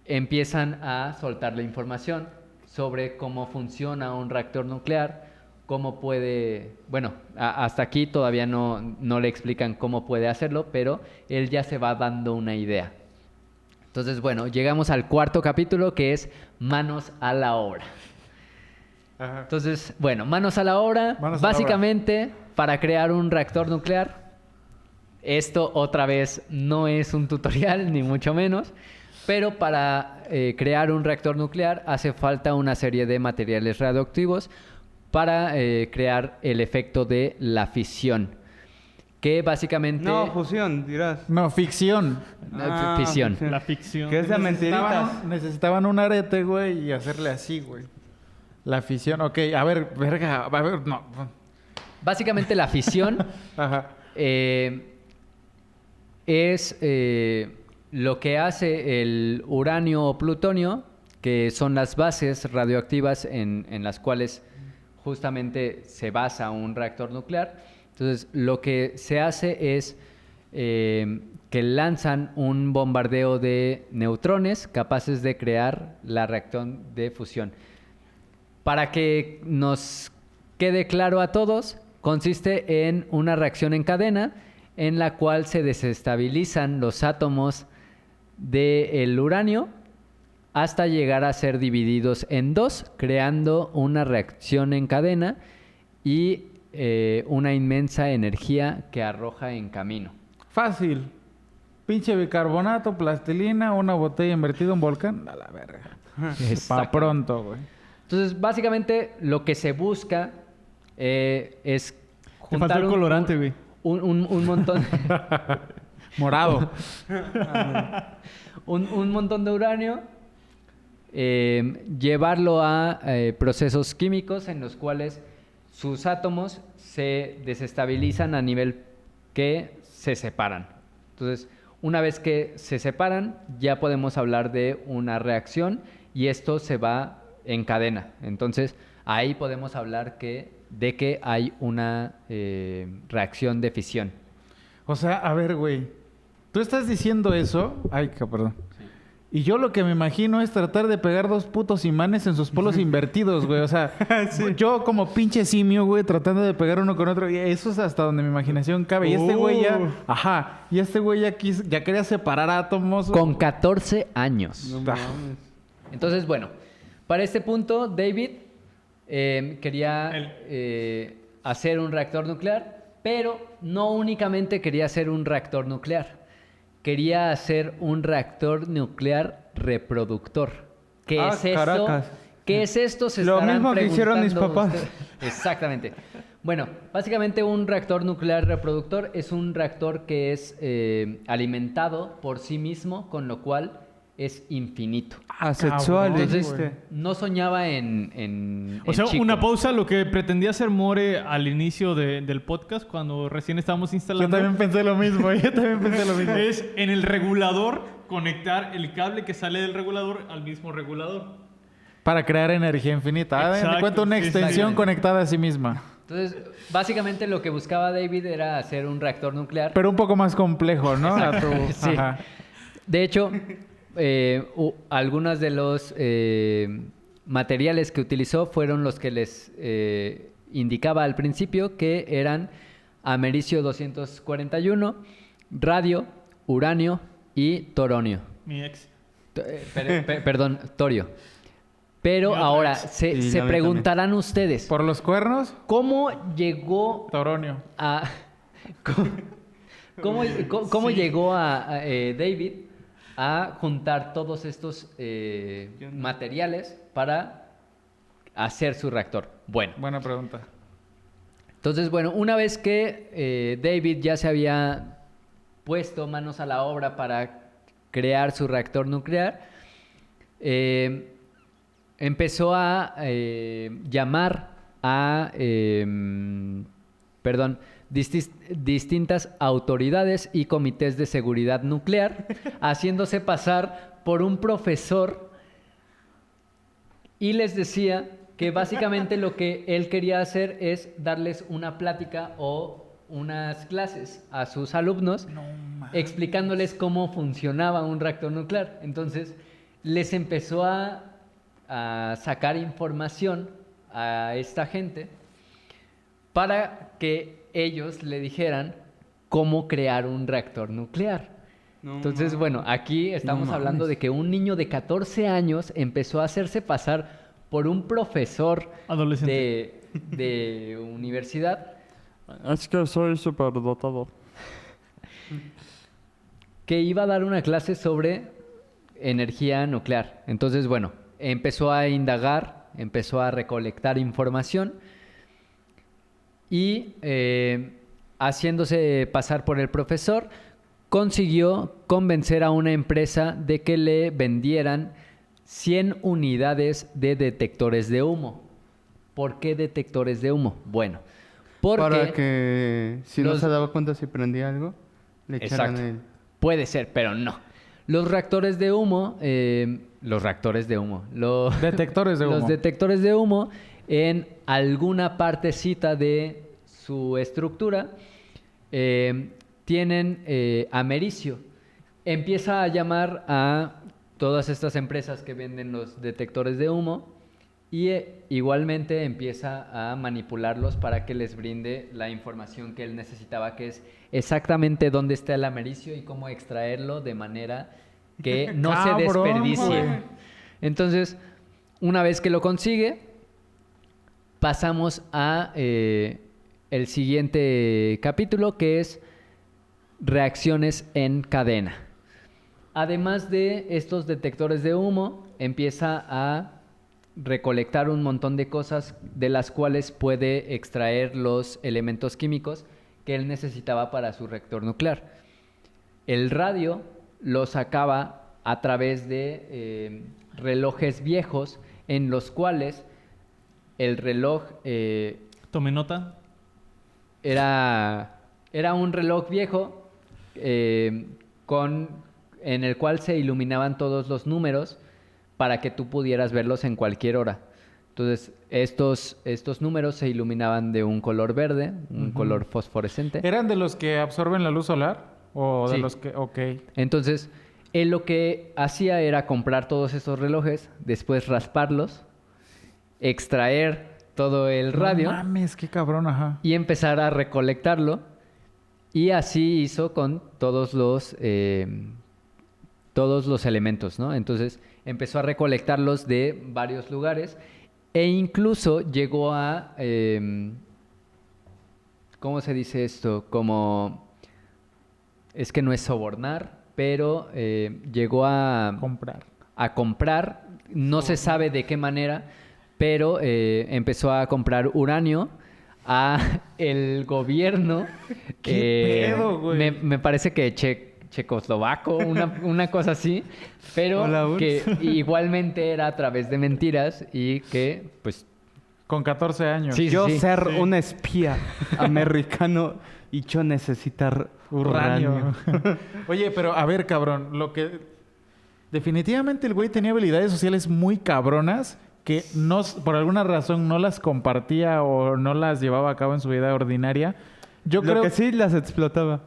C: empiezan a soltar la información sobre cómo funciona un reactor nuclear, cómo puede... Bueno, hasta aquí todavía no le explican cómo puede hacerlo, pero él ya se va dando una idea. Entonces, bueno, llegamos al cuarto capítulo, que es Manos a la obra.
D: Ajá.
C: Entonces, bueno, manos a la obra.
D: Manos a la
C: Básicamente, para crear un reactor nuclear, esto otra vez no es un tutorial, ni mucho menos, pero para crear un reactor nuclear hace falta una serie de materiales radioactivos para crear el efecto de la fisión, que básicamente...
B: No, fusión, dirás.
D: No, ficción.
C: Fisión.
A: La ficción.
B: ¿Qué es de mentiritas?
D: Necesitaban un arete, güey, y hacerle así, güey. La afición, ok. A ver, verga, a ver, no.
C: Básicamente la fisión
D: Ajá.
C: es lo que hace el uranio o plutonio, que son las bases radioactivas en las cuales justamente se basa un reactor nuclear. Entonces, lo que se hace es que lanzan un bombardeo de neutrones capaces de crear la reacción de fusión. Para que nos quede claro a todos, consiste en una reacción en cadena en la cual se desestabilizan los átomos del uranio hasta llegar a ser divididos en dos, creando una reacción en cadena y una inmensa energía que arroja en camino.
D: Fácil. Pinche bicarbonato, plastilina, una botella invertida en volcán. A la verga. Pa'
C: Exacto.
D: pronto, güey.
C: Entonces, básicamente, lo que se busca es
A: Te faltó el colorante, güey.
C: un montón...
D: Morado.
C: un montón de uranio, llevarlo a procesos químicos en los cuales sus átomos se desestabilizan a nivel que se separan. Entonces, una vez que se separan, ya podemos hablar de una reacción y esto se va en cadena. Entonces, ahí podemos hablar de que hay una reacción de fisión.
D: O sea, a ver, güey. Tú estás diciendo eso. Ay, perdón. Y yo lo que me imagino es tratar de pegar dos putos imanes en sus polos invertidos, güey. O sea, yo como pinche simio, güey, tratando de pegar uno con otro. Y eso es hasta donde mi imaginación cabe. Y este güey ya... Ajá. Y este güey ya quería separar átomos.
C: Con 14 años.
B: No mames.
C: Entonces, bueno, para este punto, David quería hacer un reactor nuclear, pero no únicamente quería hacer un reactor nuclear. Quería hacer un reactor nuclear reproductor. ¿Qué es esto?
B: Caracas.
C: ¿Qué es esto? Se
B: Lo
C: estarán
B: mismo que hicieron mis
C: preguntando
B: papás.
C: ustedes. Exactamente. Bueno, básicamente un reactor nuclear reproductor es un reactor que es alimentado por sí mismo, con lo cual es infinito.
B: Asexual,
D: Cabrón,
B: dijiste.
C: No soñaba en
A: O sea,
C: chico.
A: una pausa, lo que pretendía hacer More al inicio del podcast, cuando recién estábamos
D: Yo
A: instalando,
D: también pensé lo mismo.
A: es en el regulador conectar el cable que sale del regulador al mismo regulador.
D: Para crear energía infinita. Ah, me
A: Exacto,
D: cuenta una
A: sí,
D: extensión
C: exactamente.
D: conectada a sí misma.
C: Entonces, básicamente lo que buscaba David era hacer un reactor nuclear.
D: Pero un poco más complejo, ¿no?
C: Sí.
D: Ajá.
C: De hecho, algunos de los materiales que utilizó fueron los que les indicaba al principio, que eran americio 241, radio, uranio y toronio.
A: Mi ex.
C: Perdón, torio. Pero
A: Mi otra
C: ahora,
A: ex.
C: se
B: Sí, la mía
C: preguntarán ustedes,
D: Por los cuernos,
C: ¿cómo llegó
D: toronio.
C: a... ¿Cómo llegó a David a juntar todos estos materiales para hacer su reactor? Bueno,
D: Buena pregunta.
C: entonces, bueno, una vez que David ya se había puesto manos a la obra para crear su reactor nuclear, empezó a llamar a distintas autoridades y comités de seguridad nuclear, haciéndose pasar por un profesor, y les decía que básicamente lo que él quería hacer es darles una plática o unas clases a sus alumnos, explicándoles cómo funcionaba un reactor nuclear. Entonces, les empezó a sacar información a esta gente para que ellos le dijeran cómo crear un reactor nuclear.
B: No
C: Entonces,
B: mames.
C: bueno, aquí estamos
B: No
C: hablando
B: mames.
C: de que un niño de 14 años empezó a hacerse pasar por un profesor
A: Adolescente.
C: de universidad
E: Es que soy superdotado.
C: que iba a dar una clase sobre energía nuclear. Entonces, bueno, empezó a indagar, empezó a recolectar información y haciéndose pasar por el profesor, consiguió convencer a una empresa de que le vendieran 100 unidades de detectores de humo. ¿Por qué detectores de humo? Bueno, porque...
B: Para que si no
C: los-
B: se daba cuenta si prendía algo, le echaran
C: Exacto.
B: el...
C: Puede ser, pero no. Los reactores de humo, los
D: Detectores de humo.
C: Los detectores de humo, en alguna partecita de su estructura, tienen americio. Empieza a llamar a todas estas empresas que venden los detectores de humo y igualmente empieza a manipularlos para que les brinde la información que él necesitaba, que es exactamente dónde está el americio y cómo extraerlo de manera que no se
D: Cabrón,
C: desperdicie.
D: güey.
C: Entonces, una vez que lo consigue, pasamos a el siguiente capítulo, que es reacciones en cadena. Además de estos detectores de humo, empieza a recolectar un montón de cosas de las cuales puede extraer los elementos químicos que él necesitaba para su reactor nuclear. El radio lo sacaba a través de relojes viejos en los cuales el reloj
A: Tome nota.
C: era un reloj viejo en el cual se iluminaban todos los números para que tú pudieras verlos en cualquier hora. Entonces, estos números se iluminaban de un color verde, un color fosforescente.
D: ¿Eran de los que absorben la luz solar? ¿O de
C: Sí.
D: los que...? Ok.
C: Entonces, él lo que hacía era comprar todos estos relojes, después rasparlos, extraer todo el radio
D: No mames, qué cabrón, ajá.
C: y empezar a recolectarlo. Y así hizo con todos los elementos, ¿no? Entonces empezó a recolectarlos de varios lugares e incluso llegó a, ¿cómo se dice esto? Como, es que no es sobornar, pero llegó a comprar, no se sabe de qué manera, pero empezó a comprar uranio a el gobierno.
D: ¿Qué pedo, güey?
C: Me parece que checoslovaco, una cosa así, pero
B: Hola, Urs.
C: que igualmente era a través de mentiras y que, pues,
D: Con 14 años.
C: Sí,
B: Yo
C: sí.
B: ser un espía americano y yo necesitar
D: Uranio. Oye, pero a ver, cabrón, definitivamente el güey tenía habilidades sociales muy cabronas que por alguna razón no las compartía o no las llevaba a cabo en su vida ordinaria. Yo
B: Lo
D: creo
B: que sí las explotaba.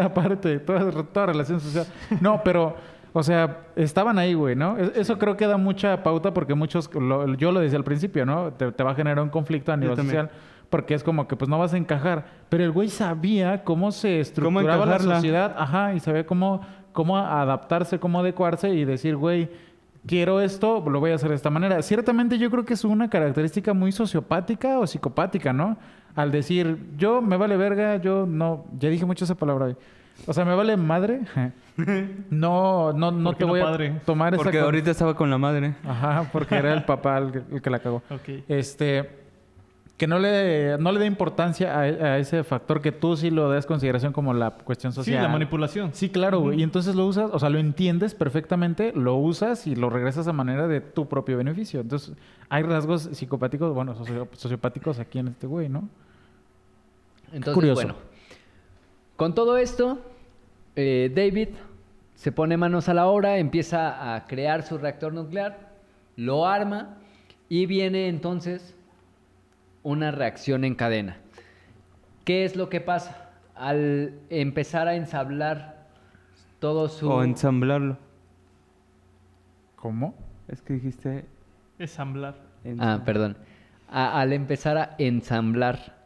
D: aparte, toda relación social. No, pero, o sea, estaban ahí, güey, ¿no? Eso creo que da mucha pauta porque muchos, yo lo decía al principio, ¿no? Te va a generar un conflicto a nivel
B: también.
D: social porque es como que pues no vas a encajar. Pero el güey sabía cómo se estructuraba la
B: encajarla.
D: sociedad, ajá, y sabía cómo adaptarse, cómo adecuarse y decir, güey, quiero esto, lo voy a hacer de esta manera. Ciertamente yo creo que es una característica muy sociopática o psicopática, ¿no? Al decir, yo me vale verga, yo no... Ya dije mucho esa palabra hoy. O sea, me vale madre. No
A: ¿Por qué
D: te
A: no
D: voy
A: padre?
D: a tomar esa...
B: Porque ahorita estaba con la madre.
D: Ajá, porque era el papá el que la cagó.
A: Ok.
D: Que no le dé importancia a ese factor que tú sí lo das consideración como la cuestión
A: Sí,
D: social.
A: la manipulación.
D: Sí, claro, güey. Y entonces lo usas, o sea, lo entiendes perfectamente, lo usas y lo regresas a manera de tu propio beneficio. Entonces, hay rasgos psicopáticos, bueno, sociopáticos aquí en este güey, ¿no?
C: entonces,
D: Curioso.
C: bueno. Con todo esto, David se pone manos a la obra, empieza a crear su reactor nuclear, lo arma y viene entonces una reacción en cadena. ¿Qué es lo que pasa? Al empezar a ensamblar todo su...
B: O ensamblarlo.
D: ¿Cómo?
B: Es que dijiste...
A: Ensamblar.
C: perdón. Al empezar a ensamblar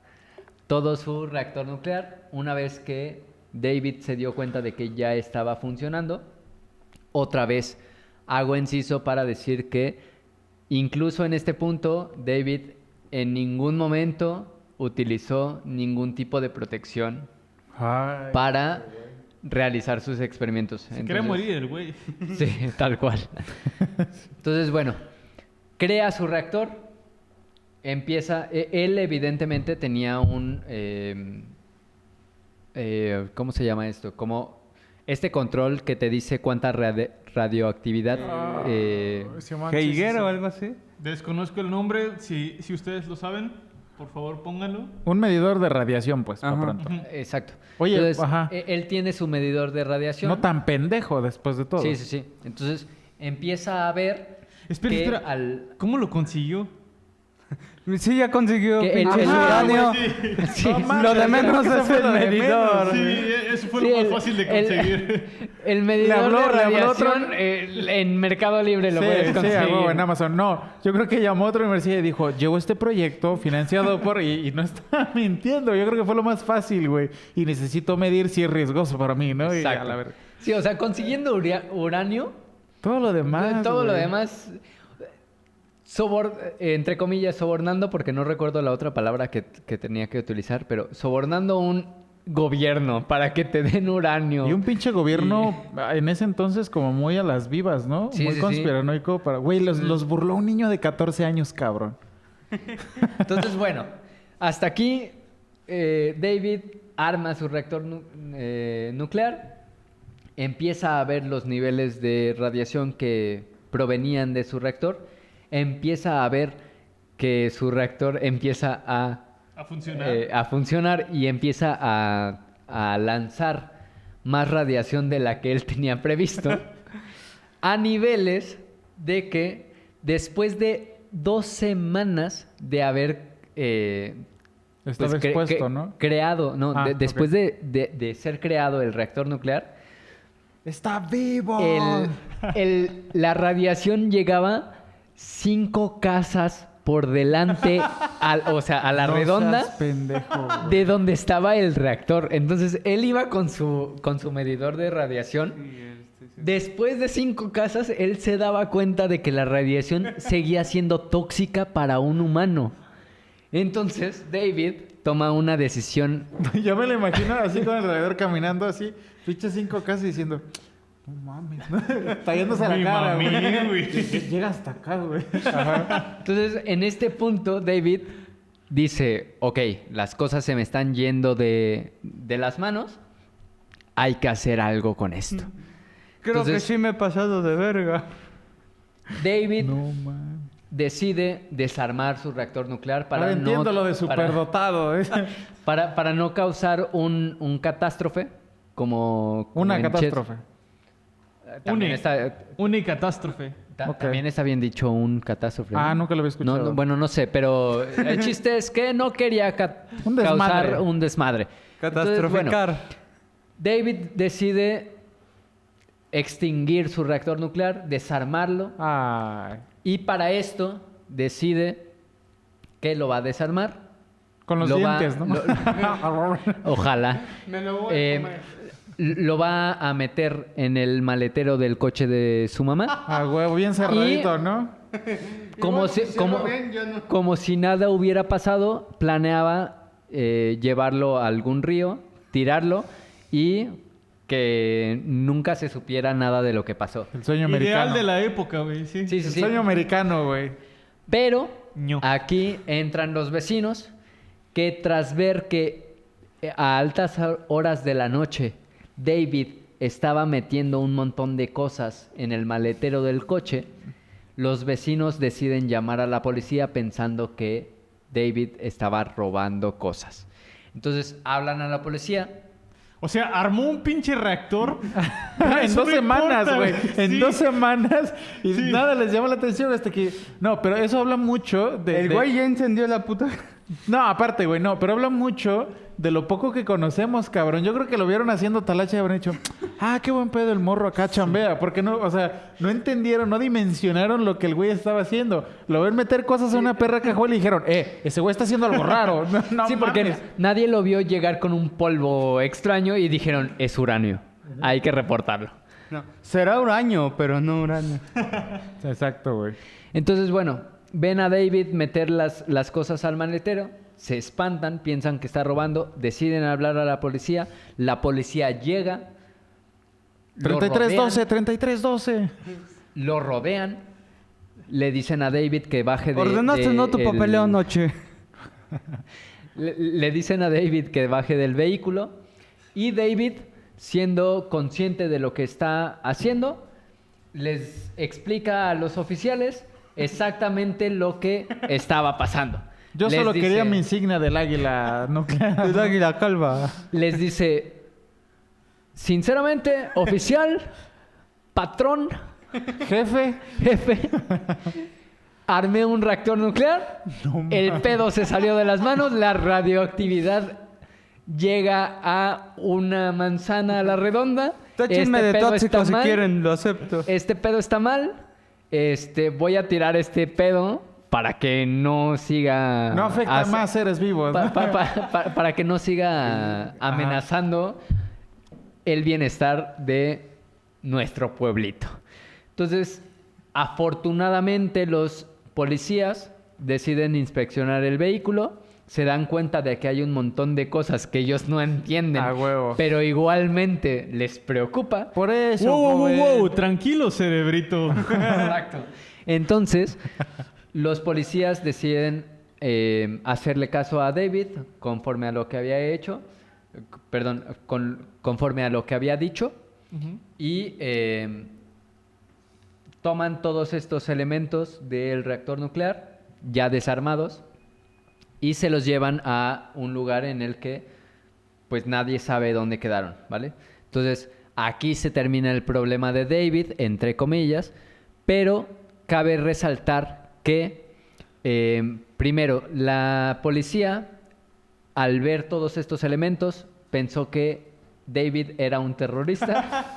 C: todo su reactor nuclear, una vez que David se dio cuenta de que ya estaba funcionando, otra vez hago inciso para decir que incluso en este punto, David en ningún momento utilizó ningún tipo de protección
D: Ay.
C: para realizar sus experimentos.
A: Se quiere morir el güey.
C: Sí, tal cual. Entonces, bueno, crea su reactor, empieza... Él evidentemente tenía un... ¿cómo se llama esto? Como este control que te dice cuánta radioactividad...
D: Sí, manches,
B: ¿Geiger
D: eso.
B: o algo así?
A: Desconozco el nombre. Si ustedes lo saben, por favor pónganlo.
D: Un medidor de radiación, pues, para
B: Ajá.
D: pronto.
C: Exacto.
D: Oye,
C: Entonces,
D: ajá.
C: él tiene su medidor de radiación.
D: No tan pendejo después de todo.
C: Sí, sí, sí. Entonces empieza a ver
A: Espera,
C: que
A: espera. ¿Cómo lo consiguió?
B: Sí, ya consiguió
C: Que el
B: pinche
D: Ajá,
B: uranio.
A: güey, sí.
C: Sí.
D: No mames,
B: Lo de menos
D: eso
B: es
D: fue
B: el
D: lo de
B: medidor.
A: Sí, eso fue
C: Sí,
A: lo más
C: el-
A: fácil de
C: el-
A: conseguir.
C: El medidor
D: Le habló
C: de
D: otro.
C: radiación en Mercado Libre lo puedes
D: Sí,
C: conseguir.
D: a huevo, en Amazon. No, yo creo que llamó a otra universidad y dijo, llevo este proyecto financiado por... y no estaba mintiendo. Yo creo que fue lo más fácil, güey. Y necesito medir si es riesgoso para mí, ¿no? Y
C: Exacto.
D: a la verga.
C: Sí, o sea, consiguiendo uranio,
D: Todo lo demás,
C: todo lo
D: güey.
C: demás, entre comillas, sobornando, porque no recuerdo la otra palabra que tenía que utilizar, pero sobornando un gobierno para que te den uranio.
D: Y un pinche gobierno en ese entonces como muy a las vivas, ¿no?
C: Sí,
D: muy
C: sí,
D: conspiranoico para... Güey, los burló un niño de 14 años, cabrón.
C: Entonces, bueno, hasta aquí David arma su reactor nuclear, empieza a ver los niveles de radiación que provenían de su reactor, empieza a ver que su reactor empieza a funcionar y empieza a lanzar más radiación de la que él tenía previsto, a niveles de que después de 2 semanas de haber
D: Estaba expuesto, ¿no?
C: creado, no,
D: Ah,
C: después
D: ok.
C: de ser creado el reactor nuclear,
D: ¡Está vivo!
C: la radiación llegaba 5 casas por delante, o sea, a la
D: No
C: redonda
D: seas pendejo, güey.
C: de donde estaba el reactor. Entonces, él iba con su medidor de radiación. Después de 5 casas, él se daba cuenta de que la radiación seguía siendo tóxica para un humano. Entonces, David toma una decisión.
D: Yo me lo imagino así con el radiador caminando así, pinche 5 casas diciendo, no mames, ¿no? Tallándose la
A: Mi
D: cara,
A: mami, güey.
D: Llega hasta acá, güey. Ajá.
C: Entonces, en este punto, David dice, ok, las cosas se me están yendo de las manos, hay que hacer algo con esto.
B: Creo que
C: Entonces-
B: sí me he pasado de verga.
C: David
D: No mames.
C: decide desarmar su reactor nuclear para
D: Ahora entiendo
C: no,
D: lo de superdotado, ¿eh?
C: para no causar un catástrofe como
D: Una
C: en
D: catástrofe.
C: También
A: Unicatástrofe.
D: Ok.
C: también está bien dicho un catástrofe.
D: Ah, nunca lo había escuchado.
C: No, bueno, no sé, pero el chiste es que no quería
D: Un desmadre.
C: causar un desmadre. Entonces,
B: Catastroficar.
C: bueno, David decide extinguir su reactor nuclear, desarmarlo,
D: Ay.
C: y para esto decide que lo va a desarmar.
D: Con los
C: Lo va-
D: dientes, ¿no?
C: Ojalá.
A: Me lo voy a
C: Eh,
A: comer.
C: lo va a meter en el maletero del coche de su mamá.
D: A huevo, bien cerradito, ¿no?
C: Como si, como si nada hubiera pasado, planeaba llevarlo a algún río, tirarlo y que nunca se supiera nada de lo que pasó.
D: El sueño
A: Ideal
D: americano.
A: de la época, güey, sí.
C: Sí, sí,
D: El
C: sí.
D: sueño americano, güey.
C: Pero
A: Ño.
C: aquí entran los vecinos que tras ver que a altas horas de la noche David estaba metiendo un montón de cosas en el maletero del coche, los vecinos deciden llamar a la policía pensando que David estaba robando cosas. Entonces hablan a la policía.
A: O sea, armó un pinche reactor.
D: En
A: Eso
D: 2
A: no
D: semanas,
A: importa,
D: güey. En
A: Sí.
D: 2 semanas. Y
A: Sí.
D: nada les llama la atención hasta que... No, pero eso habla mucho de...
B: El
D: de-
B: güey ya encendió la puta.
D: No, aparte, güey, no. Pero habla mucho de lo poco que conocemos, cabrón. Yo creo que lo vieron haciendo talacha y habrán dicho... Ah, qué buen pedo el morro acá chambea. Porque no... O sea, no entendieron, no dimensionaron lo que el güey estaba haciendo. Lo ven meter cosas en una perra cajuela y dijeron... Ese güey está haciendo algo raro. No, no
C: Sí, porque
D: mames.
C: nadie lo vio llegar con un polvo extraño y dijeron, es uranio. Hay que reportarlo.
B: No. Será uranio, pero no uranio.
D: Exacto, güey.
C: Entonces, bueno, ven a David meter las cosas al maletero, se espantan, piensan que está robando, deciden hablar a la policía llega, lo
D: 3312, 3312.
C: lo rodean, le dicen a David que baje de...
B: Ordenaste
C: de
B: no tu
C: el-
B: papeleo anoche.
C: Le dicen a David que baje del vehículo y David, siendo consciente de lo que está haciendo, les explica a los oficiales exactamente lo que estaba pasando.
D: Yo
C: Les
D: solo
C: dice-
D: quería mi insignia del águila nuclear.
B: El águila calva.
C: Les dice, sinceramente, oficial, patrón,
D: Jefe.
C: jefe, armé un reactor nuclear, el pedo se salió de las manos, la radioactividad llega a una manzana a la redonda.
B: Táchenme de
C: pedo
B: tóxico
C: está
B: si
C: mal,
B: quieren, lo acepto.
C: Este pedo está mal. Voy a tirar este pedo para que no siga...
D: No afecta
C: hace-
D: más seres vivos. ¿no?
C: para que no siga amenazando el bienestar de nuestro pueblito. Entonces, afortunadamente los policías deciden inspeccionar el vehículo, se dan cuenta de que hay un montón de cosas que ellos no entienden,
D: A huevo.
C: pero igualmente les preocupa.
D: Por eso,
A: Wow, wow,
D: joven.
A: wow, tranquilo, cerebrito.
C: Exacto. Entonces, los policías deciden hacerle caso a David conforme a lo que había hecho, perdón, conforme a lo que había dicho,
A: Ujú.
C: y toman todos estos elementos del reactor nuclear ya desarmados y se los llevan a un lugar en el que pues nadie sabe dónde quedaron, ¿vale? Entonces, aquí se termina el problema de David, entre comillas, pero cabe resaltar que, primero, la policía, al ver todos estos elementos, pensó que David era un terrorista,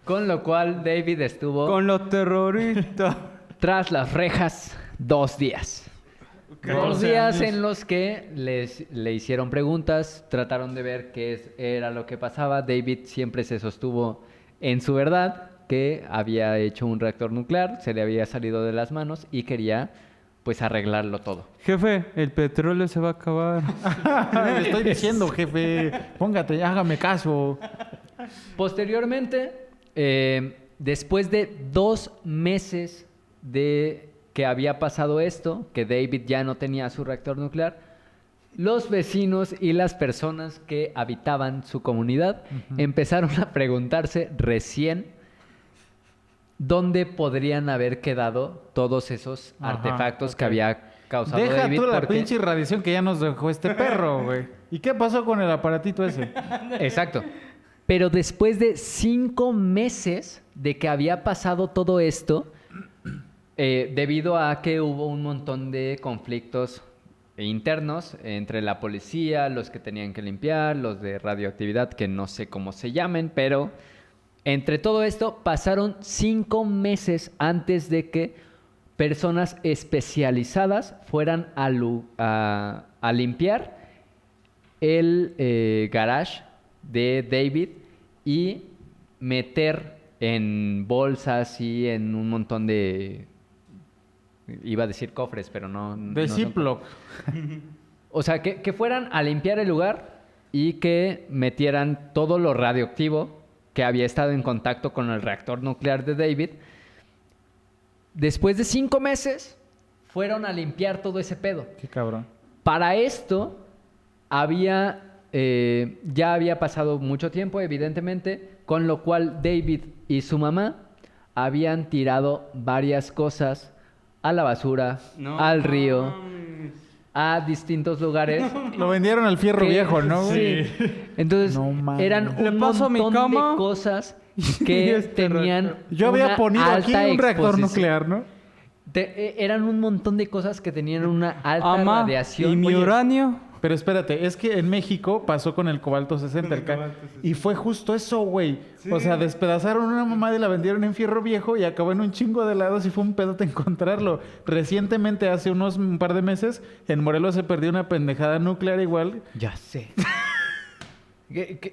C: con lo cual David estuvo
B: Con los terroristas.
C: tras las rejas 2 días. 2 días en los que le hicieron preguntas, trataron de ver era lo que pasaba. David siempre se sostuvo en su verdad, que había hecho un reactor nuclear, se le había salido de las manos y quería pues arreglarlo todo.
B: Jefe, el petróleo se va a acabar.
D: Le estoy diciendo, jefe. Póngate, hágame caso.
C: Posteriormente, después de 2 meses de que había pasado esto, que David ya no tenía su reactor nuclear, los vecinos y las personas que habitaban su comunidad empezaron a preguntarse recién dónde podrían haber quedado todos esos
D: Ajá,
C: artefactos que
D: ok.
C: había causado
D: Deja
C: David.
D: tú la
C: porque-
D: pinche irradiación que ya nos dejó este perro, güey. ¿Y qué pasó con el aparatito ese?
C: Exacto. Pero después de 5 meses de que había pasado todo esto, debido a que hubo un montón de conflictos internos entre la policía, los que tenían que limpiar, los de radioactividad, que no sé cómo se llamen, pero entre todo esto pasaron 5 meses antes de que personas especializadas fueran a limpiar el garage de David y meter en bolsas y en un montón de... Iba a decir cofres, pero no...
D: De
C: no son
D: Ziploc.
C: o sea, que fueran a limpiar el lugar y que metieran todo lo radioactivo que había estado en contacto con el reactor nuclear de David. Después de 5 meses, fueron a limpiar todo ese pedo.
D: Qué cabrón.
C: Para esto, ya había pasado mucho tiempo, evidentemente, con lo cual David y su mamá habían tirado varias cosas a la basura,
B: No
C: al río,
B: mames.
C: a distintos lugares.
D: Lo vendieron al fierro
C: que-
D: viejo, ¿no, güey?
C: Sí. Entonces,
D: No mames.
C: eran
B: Le
C: un
B: paso mi
C: montón
B: cama.
C: de cosas
B: Y
C: que
B: este
C: tenían
B: reactor.
D: Yo había
C: una
D: ponido aquí
C: alta
D: un reactor
C: exposición.
D: nuclear, ¿no?
C: Eran un montón de cosas que tenían una alta
B: Ama,
C: radiación.
B: ¿y mi
C: Oye,
B: uranio?
D: Pero espérate, es que en México pasó con el cobalto 60. Y fue justo eso, güey. O sea, despedazaron una mamada y la vendieron en fierro viejo y acabó en un chingo de lados y fue un pedote encontrarlo. Recientemente, hace un par de meses, en Morelos se perdió una pendejada nuclear igual.
C: Ya sé.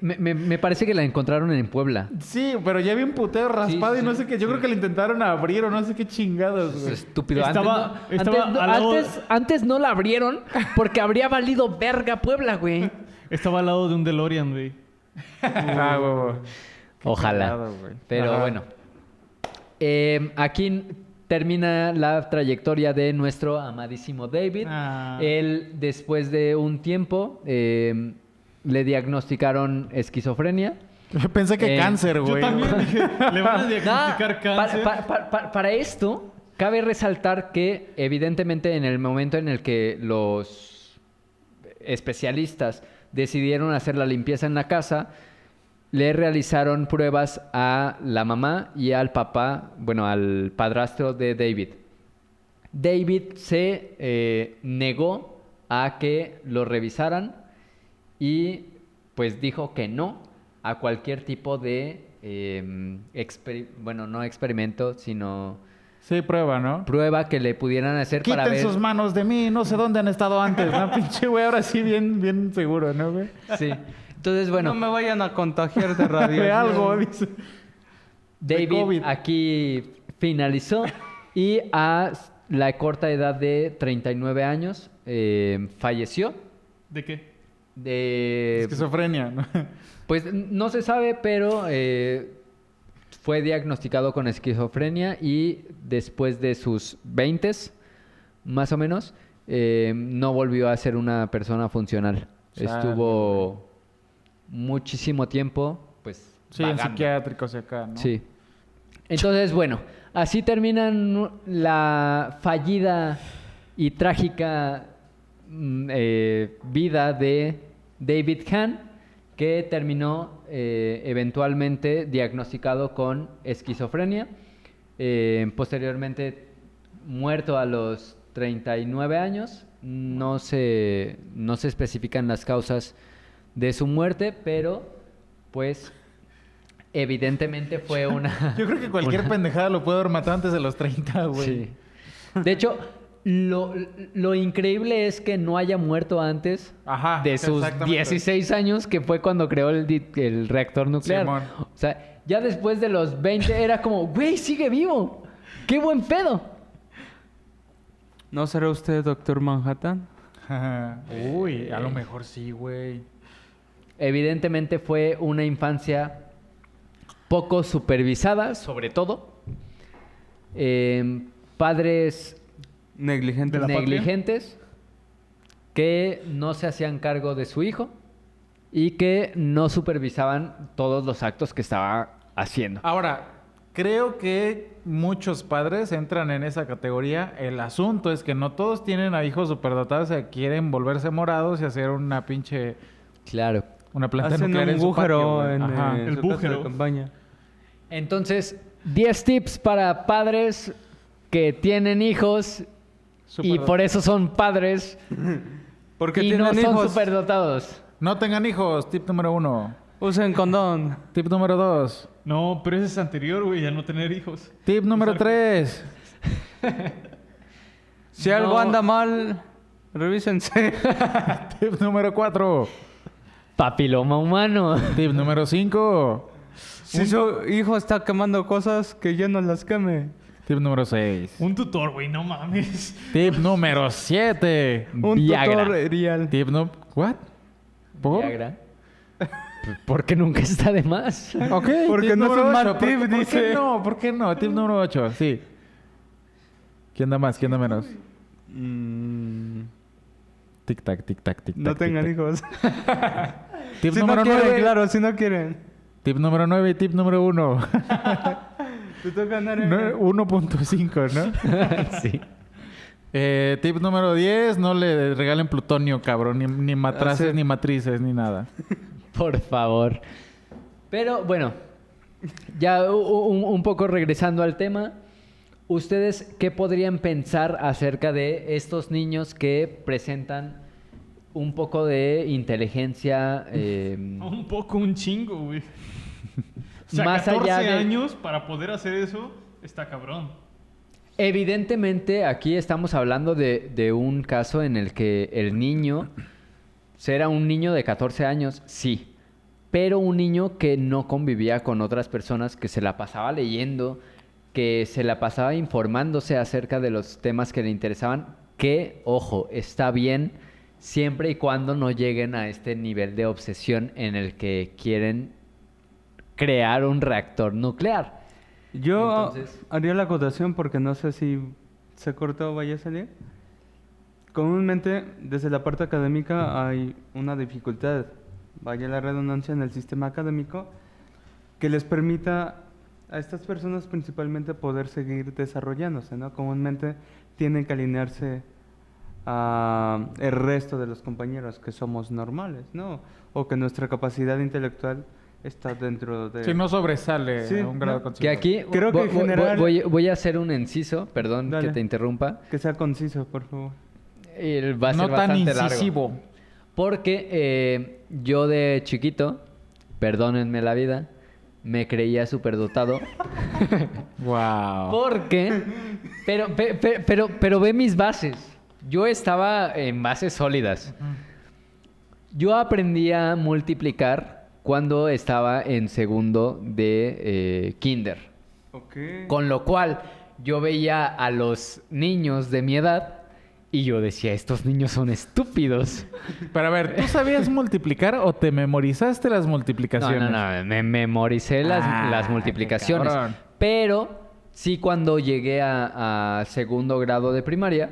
C: Me parece que la encontraron en Puebla.
D: Sí, pero ya había un puteo raspado
C: Sí,
D: y no
C: sí,
D: sé qué. Yo creo que le intentaron abrir o no sé qué chingados,
C: Es
D: güey.
C: estúpido.
A: Estaba
C: Antes
A: al lado-
C: antes no la abrieron porque habría valido verga Puebla, güey.
A: Estaba al lado de un DeLorean, güey.
D: Ah, huevo.
C: Ojalá.
D: cagado, güey.
C: Pero
D: Ajá.
C: bueno. Aquí termina la trayectoria de nuestro amadísimo David.
A: Ah.
C: Él, después de un tiempo, le diagnosticaron esquizofrenia.
D: Pensé que cáncer,
A: Yo
D: güey.
A: también dije, le van a diagnosticar
C: Nada,
A: cáncer.
C: para esto, cabe resaltar que, evidentemente, en el momento en el que los especialistas decidieron hacer la limpieza en la casa, le realizaron pruebas a la mamá y al papá, bueno, al padrastro de David. David se negó a que lo revisaran y pues dijo que no a cualquier tipo de, bueno, no experimento, sino
D: Sí, prueba, ¿no?
C: prueba que le pudieran hacer para
D: Quiten
C: ver.
D: sus manos de mí, no sé dónde han estado antes, ¿no? Pinche güey, ahora sí bien seguro, ¿no, güey?
C: Sí. Entonces, bueno,
B: No me vayan a contagiar de
D: De
B: radio.
D: algo, dice. de
C: David
D: COVID.
C: aquí finalizó y la corta edad de 39 años, falleció
A: ¿De qué?
C: de...
D: Esquizofrenia, ¿no?
C: Pues no se sabe, pero fue diagnosticado con esquizofrenia y después de sus 20s, más o menos, no volvió a ser una persona funcional.
D: Chale,
C: Estuvo muchísimo tiempo, pues,
D: Sí, en
C: vagando.
D: psiquiátricos y acá, ¿no?
C: Sí. Entonces, bueno, así terminan la fallida y trágica vida de David Hahn, que terminó eventualmente diagnosticado con esquizofrenia, posteriormente muerto a los 39 años. No se especifican las causas de su muerte, pero pues evidentemente fue una...
D: Yo creo que cualquier pendejada lo puede haber matado antes de los 30, güey.
C: Sí. De hecho, lo increíble es que no haya muerto antes
D: Ajá,
C: de sus
D: exactamente.
C: 16 años, que fue cuando creó el reactor nuclear.
D: Simón.
C: O sea, ya después de los 20 era como, güey, sigue vivo. ¡Qué buen pedo!
B: ¿No será usted Doctor Manhattan?
D: Uy, a lo mejor sí, güey.
C: Evidentemente fue una infancia poco supervisada, sobre todo. Padres
B: Negligente.
A: ¿De la patria?
C: negligentes que no se hacían cargo de su hijo y que no supervisaban todos los actos que estaba haciendo.
D: Ahora, creo que muchos padres entran en esa categoría. El asunto es que no todos tienen a hijos superdotados y quieren volverse morados y hacer una pinche...
C: Claro.
D: Una planta
B: Hacen
D: nuclear
B: un
D: en su patio,
B: bújero
D: güey.
B: en
D: Ajá.
A: El
B: su casa de
A: bújero.
B: campaña.
C: Entonces, 10 tips para padres que tienen hijos y
D: Superdotados.
C: por eso son padres
B: Porque
C: y
B: tienen
C: no son
B: hijos.
C: superdotados.
D: No tengan hijos, tip número 1.
B: Usen condón.
D: Tip número 2.
A: No, pero ese es anterior, güey, a no tener hijos.
D: Tip número 3.
B: Si algo
C: No.
B: anda mal, revísense.
D: Tip número 4.
C: Papiloma humano.
D: Tip número 5.
B: Si su hijo está quemando cosas, que ya no las queme.
D: Tip número 6.
A: Un tutor, güey, no mames.
D: Tip número 7.
B: Un
C: Viagra.
B: tutor real.
D: Tip no... ¿What? ¿Por?
C: Viagra. Porque nunca está de más.
D: Ok.
B: Porque
D: tip
B: no es
D: número
B: un mal
D: 8.
B: tip,
D: ¿Por qué
B: dice.
D: no? ¿Por qué no? Tip número 8, sí. ¿Quién da más? ¿Quién da menos? Tic tac, tic tac, tic tac.
B: No tengan
D: tic,
B: hijos.
D: tac. Tip
B: Si no
D: número
B: quieren,
D: 9.
B: claro, si no quieren.
D: Tip número 9 y tip número 1.
B: Te toca ganar.
D: 1.5, ¿no?
C: Sí.
D: Tip número 10. No le regalen plutonio, cabrón. Ni matraces,
B: Así.
D: ni matrices, ni nada.
C: Por favor. Pero bueno, ya un poco regresando al tema, ¿ustedes qué podrían pensar acerca de estos niños que presentan un poco de inteligencia
A: Un poco, un chingo, güey. O sea,
C: más
A: 14
C: allá de...
A: años para poder hacer eso, está cabrón.
C: Evidentemente aquí estamos hablando de un caso en el que el niño era un niño de 14 años, sí, pero un niño que no convivía con otras personas, que se la pasaba leyendo, que se la pasaba informándose acerca de los temas que le interesaban, que, ojo, está bien siempre y cuando no lleguen a este nivel de obsesión en el que quieren crear un reactor nuclear.
B: Yo
C: Entonces-
B: haría la acotación porque no sé si se cortó o vaya a salir. Comúnmente, desde la parte académica hay una dificultad, vaya la redundancia, en el sistema académico que les permita a estas personas principalmente poder seguir desarrollándose, ¿no? Comúnmente tienen que alinearse a el resto de los compañeros que somos normales, ¿no? O que nuestra capacidad intelectual está dentro de...
D: Si no sobresale
B: Sí,
D: a un grado
B: no.
D: considerable.
C: Que aquí
B: Creo que en general-
C: voy a hacer un inciso, perdón
B: Dale.
C: que te interrumpa.
B: Que sea conciso, por favor.
C: Va a
D: No
C: ser
D: tan
C: bastante largo.
D: incisivo.
C: Porque yo de chiquito, perdónenme la vida, me creía superdotado.
D: Wow.
C: Porque, pero ve mis bases. Yo estaba en bases sólidas. Yo aprendí a multiplicar cuando estaba en segundo de kinder.
B: Ok.
C: Con lo cual, yo veía a los niños de mi edad y yo decía, estos niños son estúpidos.
D: Pero a ver, ¿tú sabías multiplicar o te memorizaste las
C: No,
D: multiplicaciones?
C: no, me memoricé las
D: qué
C: multiplicaciones.
D: cabrón.
C: Pero sí, cuando llegué a segundo grado de primaria,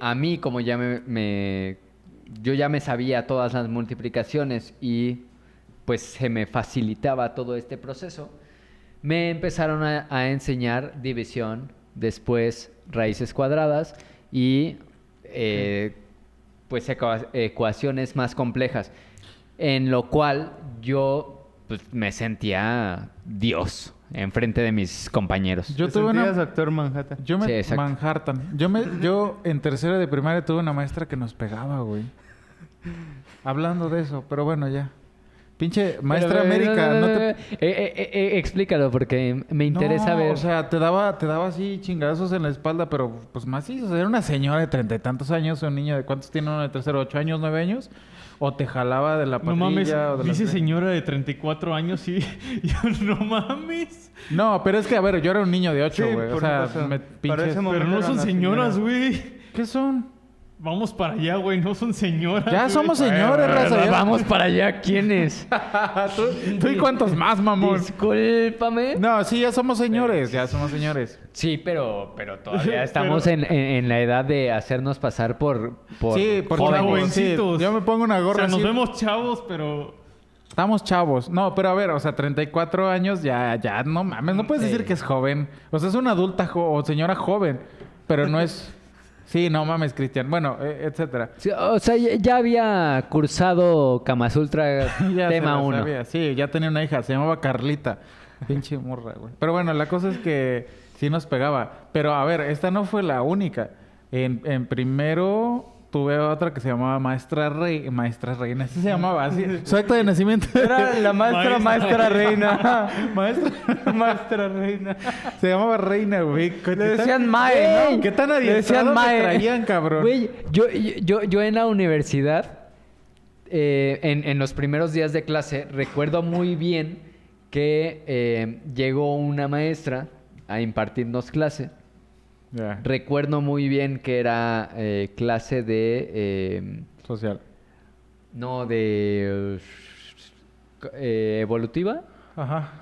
C: a mí como ya yo ya me sabía todas las multiplicaciones y pues se me facilitaba todo este proceso, me empezaron a enseñar división, después raíces cuadradas y pues ecuaciones más complejas, en lo cual yo pues, me sentía Dios enfrente de mis compañeros.
D: Yo
B: Te
D: tuve
B: sentías
D: una...
B: actor Manhattan.
C: Sí, exacto.
D: Manhattan. Yo en tercero de primaria tuve una maestra que nos pegaba, güey. Hablando de eso, pero bueno, ya. Pinche maestra
C: Pero,
D: América, no te...
C: explícalo porque me interesa
D: No,
C: ver.
D: o sea, te daba así chingazos en la espalda, pero pues macizos. Era una señora de 30 y tantos años, un niño de ¿cuántos tiene uno de tercero? 8 años, 9 años. O te jalaba de la
A: No
D: patilla
A: mames,
D: o de
A: dice
D: la...
A: señora de 34 años y yo no mames.
D: No, pero es que, a ver, yo era un niño de 8,
B: Sí,
D: güey. O
B: por
D: sea,
B: supuesto.
D: me
B: Para
D: pinches...
B: ese momento
A: Pero no
B: eran
A: son
B: las
A: señoras,
B: señoras.
A: güey.
D: ¿Qué son?
A: Vamos para allá, güey, no son señoras.
D: Ya
A: güey.
D: somos señores, raza. ya-
C: Vamos para allá, ¿quiénes?
D: ¿Tú y cuántos más, mamón?
C: Discúlpame.
D: No, sí, ya somos señores, ya somos señores.
C: Sí, pero todavía estamos en la edad de hacernos pasar por
D: Sí, por
C: jóvenes.
D: chavos, sí.
A: Jovencitos.
D: Yo me pongo una
A: O
D: gorra
A: sea, nos
D: así.
A: vemos chavos, pero...
D: Estamos chavos. No, pero a ver, o sea, 34 años ya, no mames, no puedes
C: Sí.
D: decir que es joven. O sea, es una adulta o señora joven, pero no es... Sí, no mames, Cristian. Bueno, etcétera.
C: Sí, o sea, ya había cursado Kama Sutra
D: Ya se
C: tema
D: la
C: 1.
D: sabía. Sí, ya tenía una hija, se llamaba Carlita. Pinche morra, güey. Pero bueno, la cosa es que sí nos pegaba. Pero a ver, esta no fue la única. En primero tuve otra que se llamaba Maestra Reina. Así se llamaba, así. Su acta de nacimiento.
B: Era la maestra, maestra reina.
D: Maestra
B: reina.
D: Se llamaba Reina, güey.
B: Le decían Mae, ¿no?
D: ¿Qué tan
B: Le decían
D: adiestrado te
B: Mae.
D: traían, cabrón?
C: Güey, yo en la universidad, en los primeros días de clase, recuerdo muy bien que llegó una maestra a impartirnos clase.
D: Ya,
C: Recuerdo muy bien que era clase de...
D: social.
C: no, de... evolutiva,
D: Ajá.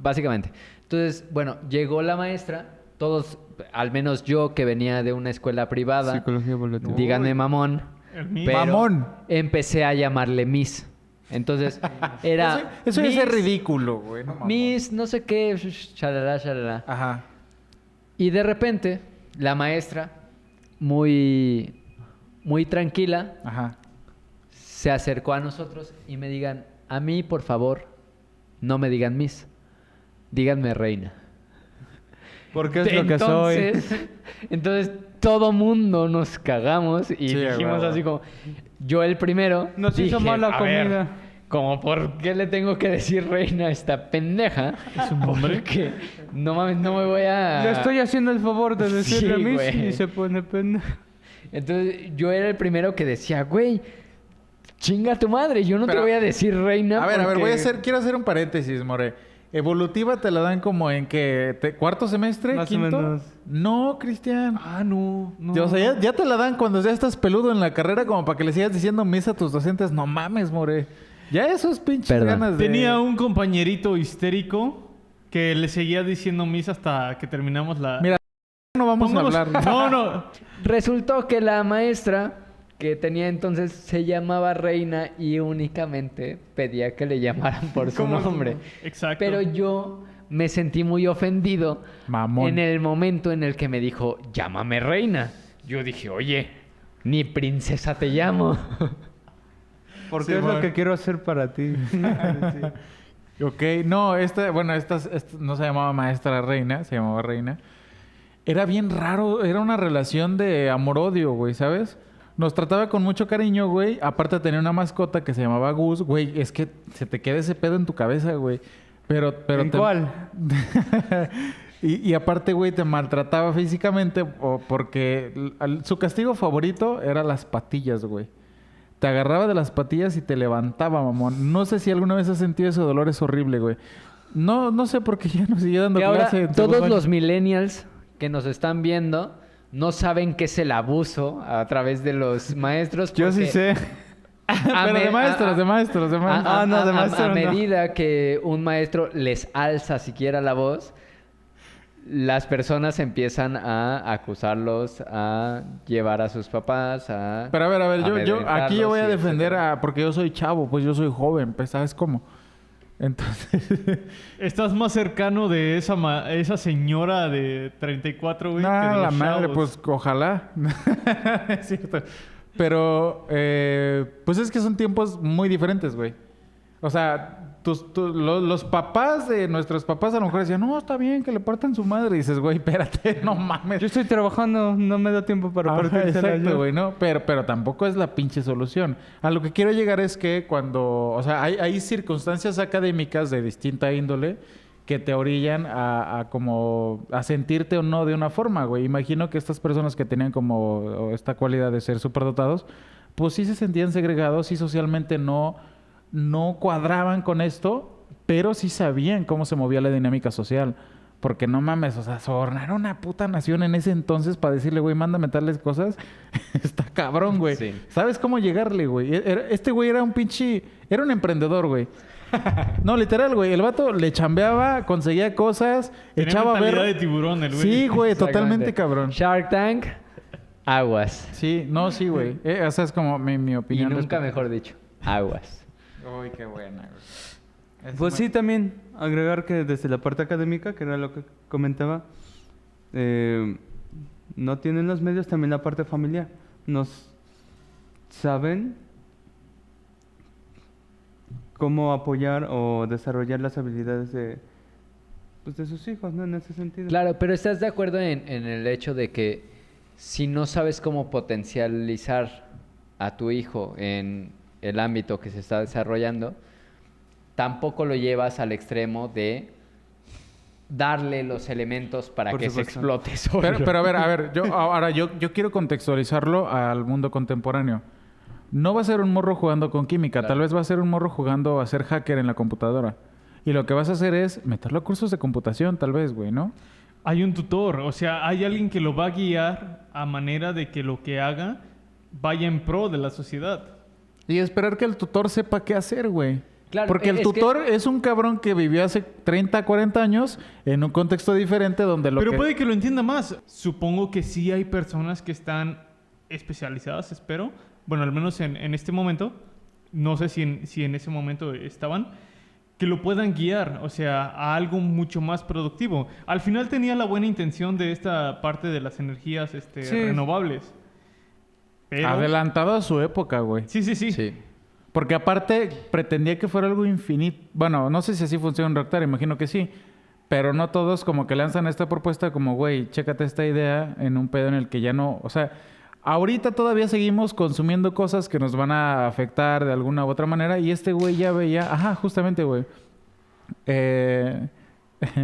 C: básicamente. Entonces, bueno, llegó la maestra, todos, al menos yo que venía de una escuela privada,
B: Psicología evolutiva.
C: díganme mamón,
A: El mío.
C: pero
D: Mamón.
C: empecé a llamarle Miss. Entonces, era...
D: Eso ya es
C: Miss,
D: ridículo, güey. No, mamón.
C: Miss, no sé qué, shalala, shalala.
D: Ajá.
C: Y de repente, la maestra, muy tranquila,
D: Ajá.
C: se acercó a nosotros y me digan, a mí, por favor, no me digan Miss, díganme Reina.
B: Porque es lo que soy.
C: Entonces, todo mundo nos cagamos y
D: Sí,
C: dijimos
D: huevo.
C: así como, yo el primero,
B: Nos hizo
C: dije,
B: mal la
C: "A ver,
B: comida".
C: como, ¿por qué le tengo que decir Reina a esta pendeja?
A: ¿Es un nombre?
C: Porque no mames, no me voy a...
B: Le estoy haciendo el favor de decirle
C: Sí,
B: a mí
C: güey.
B: y se pone pendejo.
C: Entonces, yo era el primero que decía, güey, chinga tu madre, yo no te
D: Pero-
C: voy a decir Reina
D: A ver,
C: porque-
D: quiero hacer un paréntesis, More. Evolutiva te la dan como en que cuarto semestre,
B: Más o
D: quinto.
B: menos.
D: No, Cristian.
A: Ah, no.
D: O sea, ya te la dan cuando ya estás peludo en la carrera como para que le sigas diciendo misa a tus docentes. No mames, More. Ya esos pinches
C: Perdón.
D: ganas de...
A: Tenía un compañerito histérico que le seguía diciendo misa hasta que terminamos la...
D: Mira, no vamos
A: Pongamos-
D: a hablar.
A: No.
C: Resultó que la maestra que tenía entonces se llamaba Reina y únicamente pedía que le llamaran por su
A: ¿Cómo?
C: nombre.
A: Exacto.
C: Pero yo me sentí muy ofendido
D: Mamón.
C: en el momento en el que me dijo, llámame Reina. Yo dije, oye, ni princesa te llamo.
B: Porque
D: Sí,
B: es
D: bueno.
B: lo que quiero hacer para ti.
D: Ok, no, esta no se llamaba maestra Reina, se llamaba Reina. Era bien raro, era una relación de amor-odio, güey, ¿sabes? Nos trataba con mucho cariño, güey. Aparte tenía una mascota que se llamaba Gus, güey. Es que se te queda ese pedo en tu cabeza, güey. Pero
B: ¿En cuál?
D: y aparte, güey, te maltrataba físicamente porque su castigo favorito era las patillas, güey. Te agarraba de las patillas y te levantaba, mamón. No sé si alguna vez has sentido ese dolor, es horrible, güey. No sé por qué ya no siguió dando
C: Que ahora
D: clase. en
C: todos
D: segundo
C: los
D: año.
C: millennials que nos están viendo no saben qué es el abuso a través de los maestros.
B: Yo sí
C: porque
B: sé.
D: Pero de maestros.
B: de maestro
C: A
B: no.
C: medida que un maestro les alza siquiera la voz, las personas empiezan a acusarlos, a llevar a sus papás, a...
D: Pero a ver, yo aquí yo voy a
C: amedrentarlos y
D: defender
C: etcétera.
D: porque yo soy chavo, pues yo soy joven, pues ¿sabes cómo? Entonces,
A: Estás más cercano de esa señora de 34, güey,
D: no,
A: que de los
D: la madre,
A: chavos.
D: pues ojalá. Es cierto. Pero, pues es que son tiempos muy diferentes, güey. O sea, los papás de nuestros papás a lo mejor decían, no, está bien que le partan su madre. Y dices, güey, espérate, no mames.
B: Yo estoy trabajando, no me da tiempo para
D: Ajá,
B: partírsela
D: exacto,
B: yo.
D: güey, ¿no? Pero tampoco es la pinche solución. A lo que quiero llegar es que cuando... O sea, hay circunstancias académicas de distinta índole que te orillan a como... a sentirte o no de una forma, güey. Imagino que estas personas que tenían como esta cualidad de ser superdotados, pues sí se sentían segregados y socialmente no cuadraban con esto, pero sí sabían cómo se movía la dinámica social. Porque no mames, o sea, sobornar a una puta nación en ese entonces para decirle, güey, mándame tales cosas, está cabrón, güey.
C: Sí.
D: ¿Sabes cómo llegarle, güey? Este güey era un pinche... Era un emprendedor, güey. No, literal, güey. El vato le chambeaba, conseguía cosas,
A: Tenía
D: echaba a
A: mentalidad
D: ver...
A: de tiburón, el güey.
D: Sí, güey, totalmente
C: Exactamente.
D: cabrón.
C: Shark Tank, aguas.
D: Sí, no, sí, güey. Esa es como mi
C: Y
D: opinión.
C: nunca
D: respecto.
C: mejor dicho, aguas.
D: Uy, qué buena, güey.
B: Pues sí, también agregar que desde la parte académica, que era lo que comentaba, no tienen los medios, también la parte familiar. Nos saben cómo apoyar o desarrollar las habilidades de sus hijos, ¿no? En ese sentido.
C: Claro, pero ¿estás de acuerdo en el hecho de que si no sabes cómo potencializar a tu hijo en el ámbito que se está desarrollando, tampoco lo llevas al extremo de darle los elementos para
B: Por
C: que se
B: supuesto.
C: explote solo?
D: Pero a ver, yo quiero contextualizarlo al mundo contemporáneo. No va a ser un morro jugando con química,
C: Claro.
D: tal vez va a ser un morro jugando a ser hacker en la computadora. Y lo que vas a hacer es meterlo a cursos de computación, tal vez, güey, ¿no?
A: Hay un tutor, o sea, hay alguien que lo va a guiar a manera de que lo que haga vaya en pro de la sociedad.
D: Y esperar que el tutor sepa qué hacer, güey.
C: Claro,
D: Porque el
C: es
D: tutor
C: que-
D: es un cabrón que vivió hace 30, 40 años en un contexto diferente donde
A: Pero puede que lo entienda más. Supongo que sí hay personas que están especializadas, espero. Bueno, al menos en este momento. No sé si en ese momento estaban. Que lo puedan guiar, o sea, a algo mucho más productivo. Al final tenía la buena intención de esta parte de las energías
B: Sí.
A: renovables. Pero...
D: Adelantado a su época, güey.
A: Sí.
C: Sí.
D: Porque aparte pretendía que fuera algo infinito. Bueno, no sé si así funciona un reactor, imagino que sí. Pero no todos como que lanzan esta propuesta como, güey, chécate esta idea en un pedo en el que ya no... O sea, ahorita todavía seguimos consumiendo cosas que nos van a afectar de alguna u otra manera. Y este güey ya veía... Ajá, justamente, güey.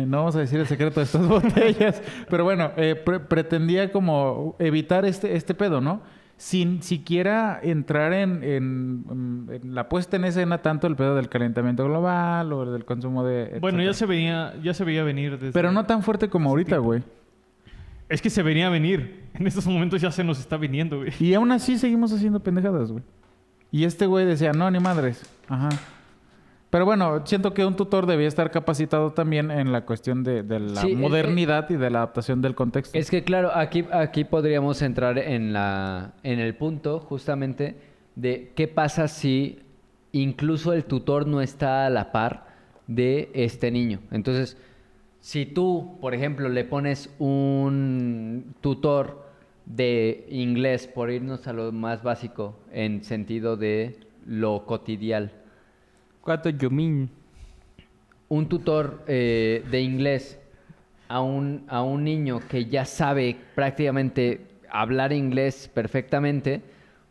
D: No vamos a decir el secreto de estas botellas. Pero bueno, pretendía como evitar este pedo, ¿no? Sin siquiera entrar en la puesta en escena tanto el pedo del calentamiento global o del consumo de...
A: Bueno,
D: etcétera.
A: ya se veía venir desde...
D: Pero no tan fuerte como ahorita,
A: tipo.
D: güey.
A: Es que se venía a venir. En estos momentos ya se nos está viniendo, güey.
D: Y aún así seguimos haciendo pendejadas, güey. Y este güey decía, no, ni madres. Ajá. Pero bueno, siento que un tutor debía estar capacitado también en la cuestión de la
C: Sí,
D: modernidad y de la adaptación del contexto.
C: Es que claro, aquí podríamos entrar en el punto justamente de qué pasa si incluso el tutor no está a la par de este niño. Entonces, si tú, por ejemplo, le pones un tutor de inglés, por irnos a lo más básico, en sentido de lo cotidial,
B: ¿Cuánto you mean?
C: un tutor de inglés a un niño que ya sabe prácticamente hablar inglés perfectamente,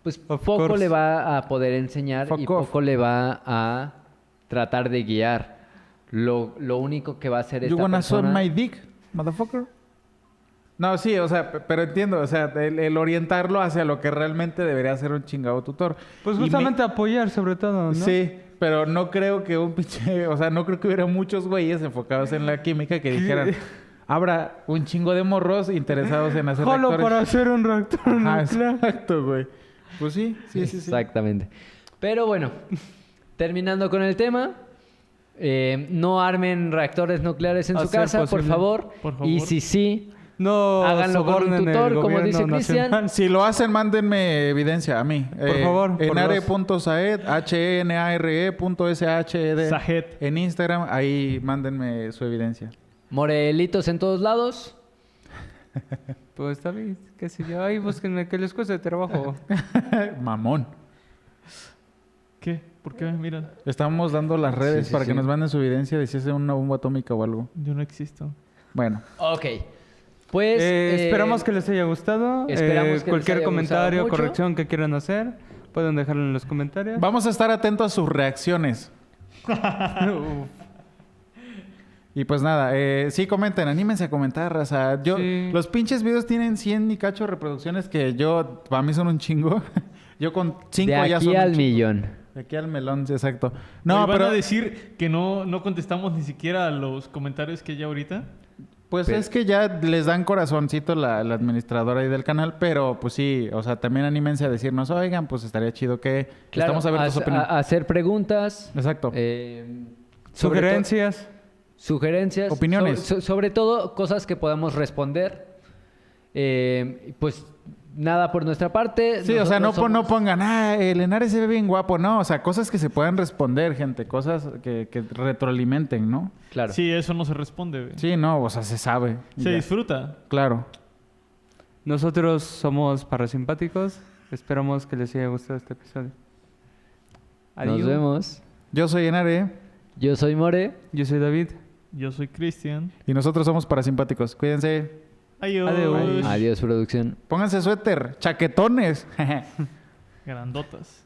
C: pues
B: Of
C: poco
B: course.
C: le va a poder enseñar
D: Fuck
C: y
D: off.
C: poco le va a tratar de guiar. Lo único que va a hacer
D: You
C: esta
D: wanna suck
C: persona...
D: my dick, motherfucker? No, sí, o sea, pero entiendo, o sea, el orientarlo hacia lo que realmente debería ser un chingado tutor.
B: Pues
D: Y
B: justamente apoyar sobre todo, ¿no?
D: Sí, pero no creo que o sea, no creo que hubiera muchos güeyes enfocados en la química que dijeran, habrá un chingo de morros interesados en hacer
B: Solo
D: reactores.
B: para hacer un reactor
D: Ajá,
B: nuclear.
D: exacto, güey. Pues sí.
C: Exactamente. Pero bueno, terminando con el tema, no armen reactores nucleares en
B: A
C: su
B: ser
C: casa,
B: posible.
C: por favor.
A: Por favor.
C: Y si sí,
B: No
C: háganlo con un
B: sobornen el
C: tutor, como
B: gobierno
C: dice Cristian.
B: nacional.
D: Si lo hacen, mándenme evidencia a mí.
B: Por favor, por
D: enare.saed, henare.shed.
A: Sahed.
D: En Instagram, ahí mándenme su evidencia.
C: Morelitos en todos lados.
B: Pues está bien, qué sé yo. Ahí búsquenme que les cueste trabajo.
D: Mamón.
A: ¿Qué? ¿Por qué? Mira,
D: Estamos dando las redes
C: sí,
D: para
C: sí.
D: que nos manden su evidencia de si es una bomba atómica o algo.
A: yo no existo.
D: Bueno,
C: Ok. Pues...
B: Esperamos que les haya gustado.
C: esperamos que les
B: Cualquier
C: haya
B: comentario o
C: gustado mucho.
B: corrección que quieran hacer, pueden dejarlo en los comentarios.
D: vamos a estar atentos a sus reacciones.
B: Uf.
D: Y pues nada, sí comenten, anímense a comentar, raza.
B: Sí.
D: Los pinches videos tienen 100 y cacho reproducciones que para mí son un chingo. Yo con 5
C: de
D: ya
C: aquí
D: son un
C: al
D: chingo.
C: millón.
D: De aquí al melón, sí, exacto.
A: No,
D: No,
A: van
D: pero
A: a decir que no contestamos ni siquiera a los comentarios que hay ahorita.
D: pues
C: pero-
D: es que ya les dan corazoncito la administradora ahí del canal, pero pues sí, o sea, también anímense a decirnos, oigan, pues estaría chido que
C: Claro,
D: estamos abiertos a opinar.
C: hacer preguntas.
D: Exacto.
C: Sobre
B: Sugerencias.
C: sugerencias.
D: Opiniones.
C: Sobre todo cosas que podamos responder. Pues nada por nuestra parte.
D: Sí, o sea, no,
C: Nosotros
D: no
C: somos-
D: pongan, el Henares se ve bien guapo, no, o sea, cosas que se puedan responder, gente, cosas que retroalimenten, ¿no?
C: Claro.
A: Sí, eso no se responde, güey.
D: Sí, no, o sea, se sabe. y
A: Se
D: ya.
A: disfruta.
D: Claro.
B: Nosotros somos parasimpáticos. Esperamos que les haya gustado este episodio.
C: Nos vemos.
D: Yo soy Henare
C: Yo soy More.
B: Yo soy David.
A: Yo soy Cristian.
D: y nosotros somos parasimpáticos. Cuídense.
A: Adiós.
B: Adiós.
C: Adiós, producción.
D: Pónganse suéter, chaquetones.
A: Grandotas.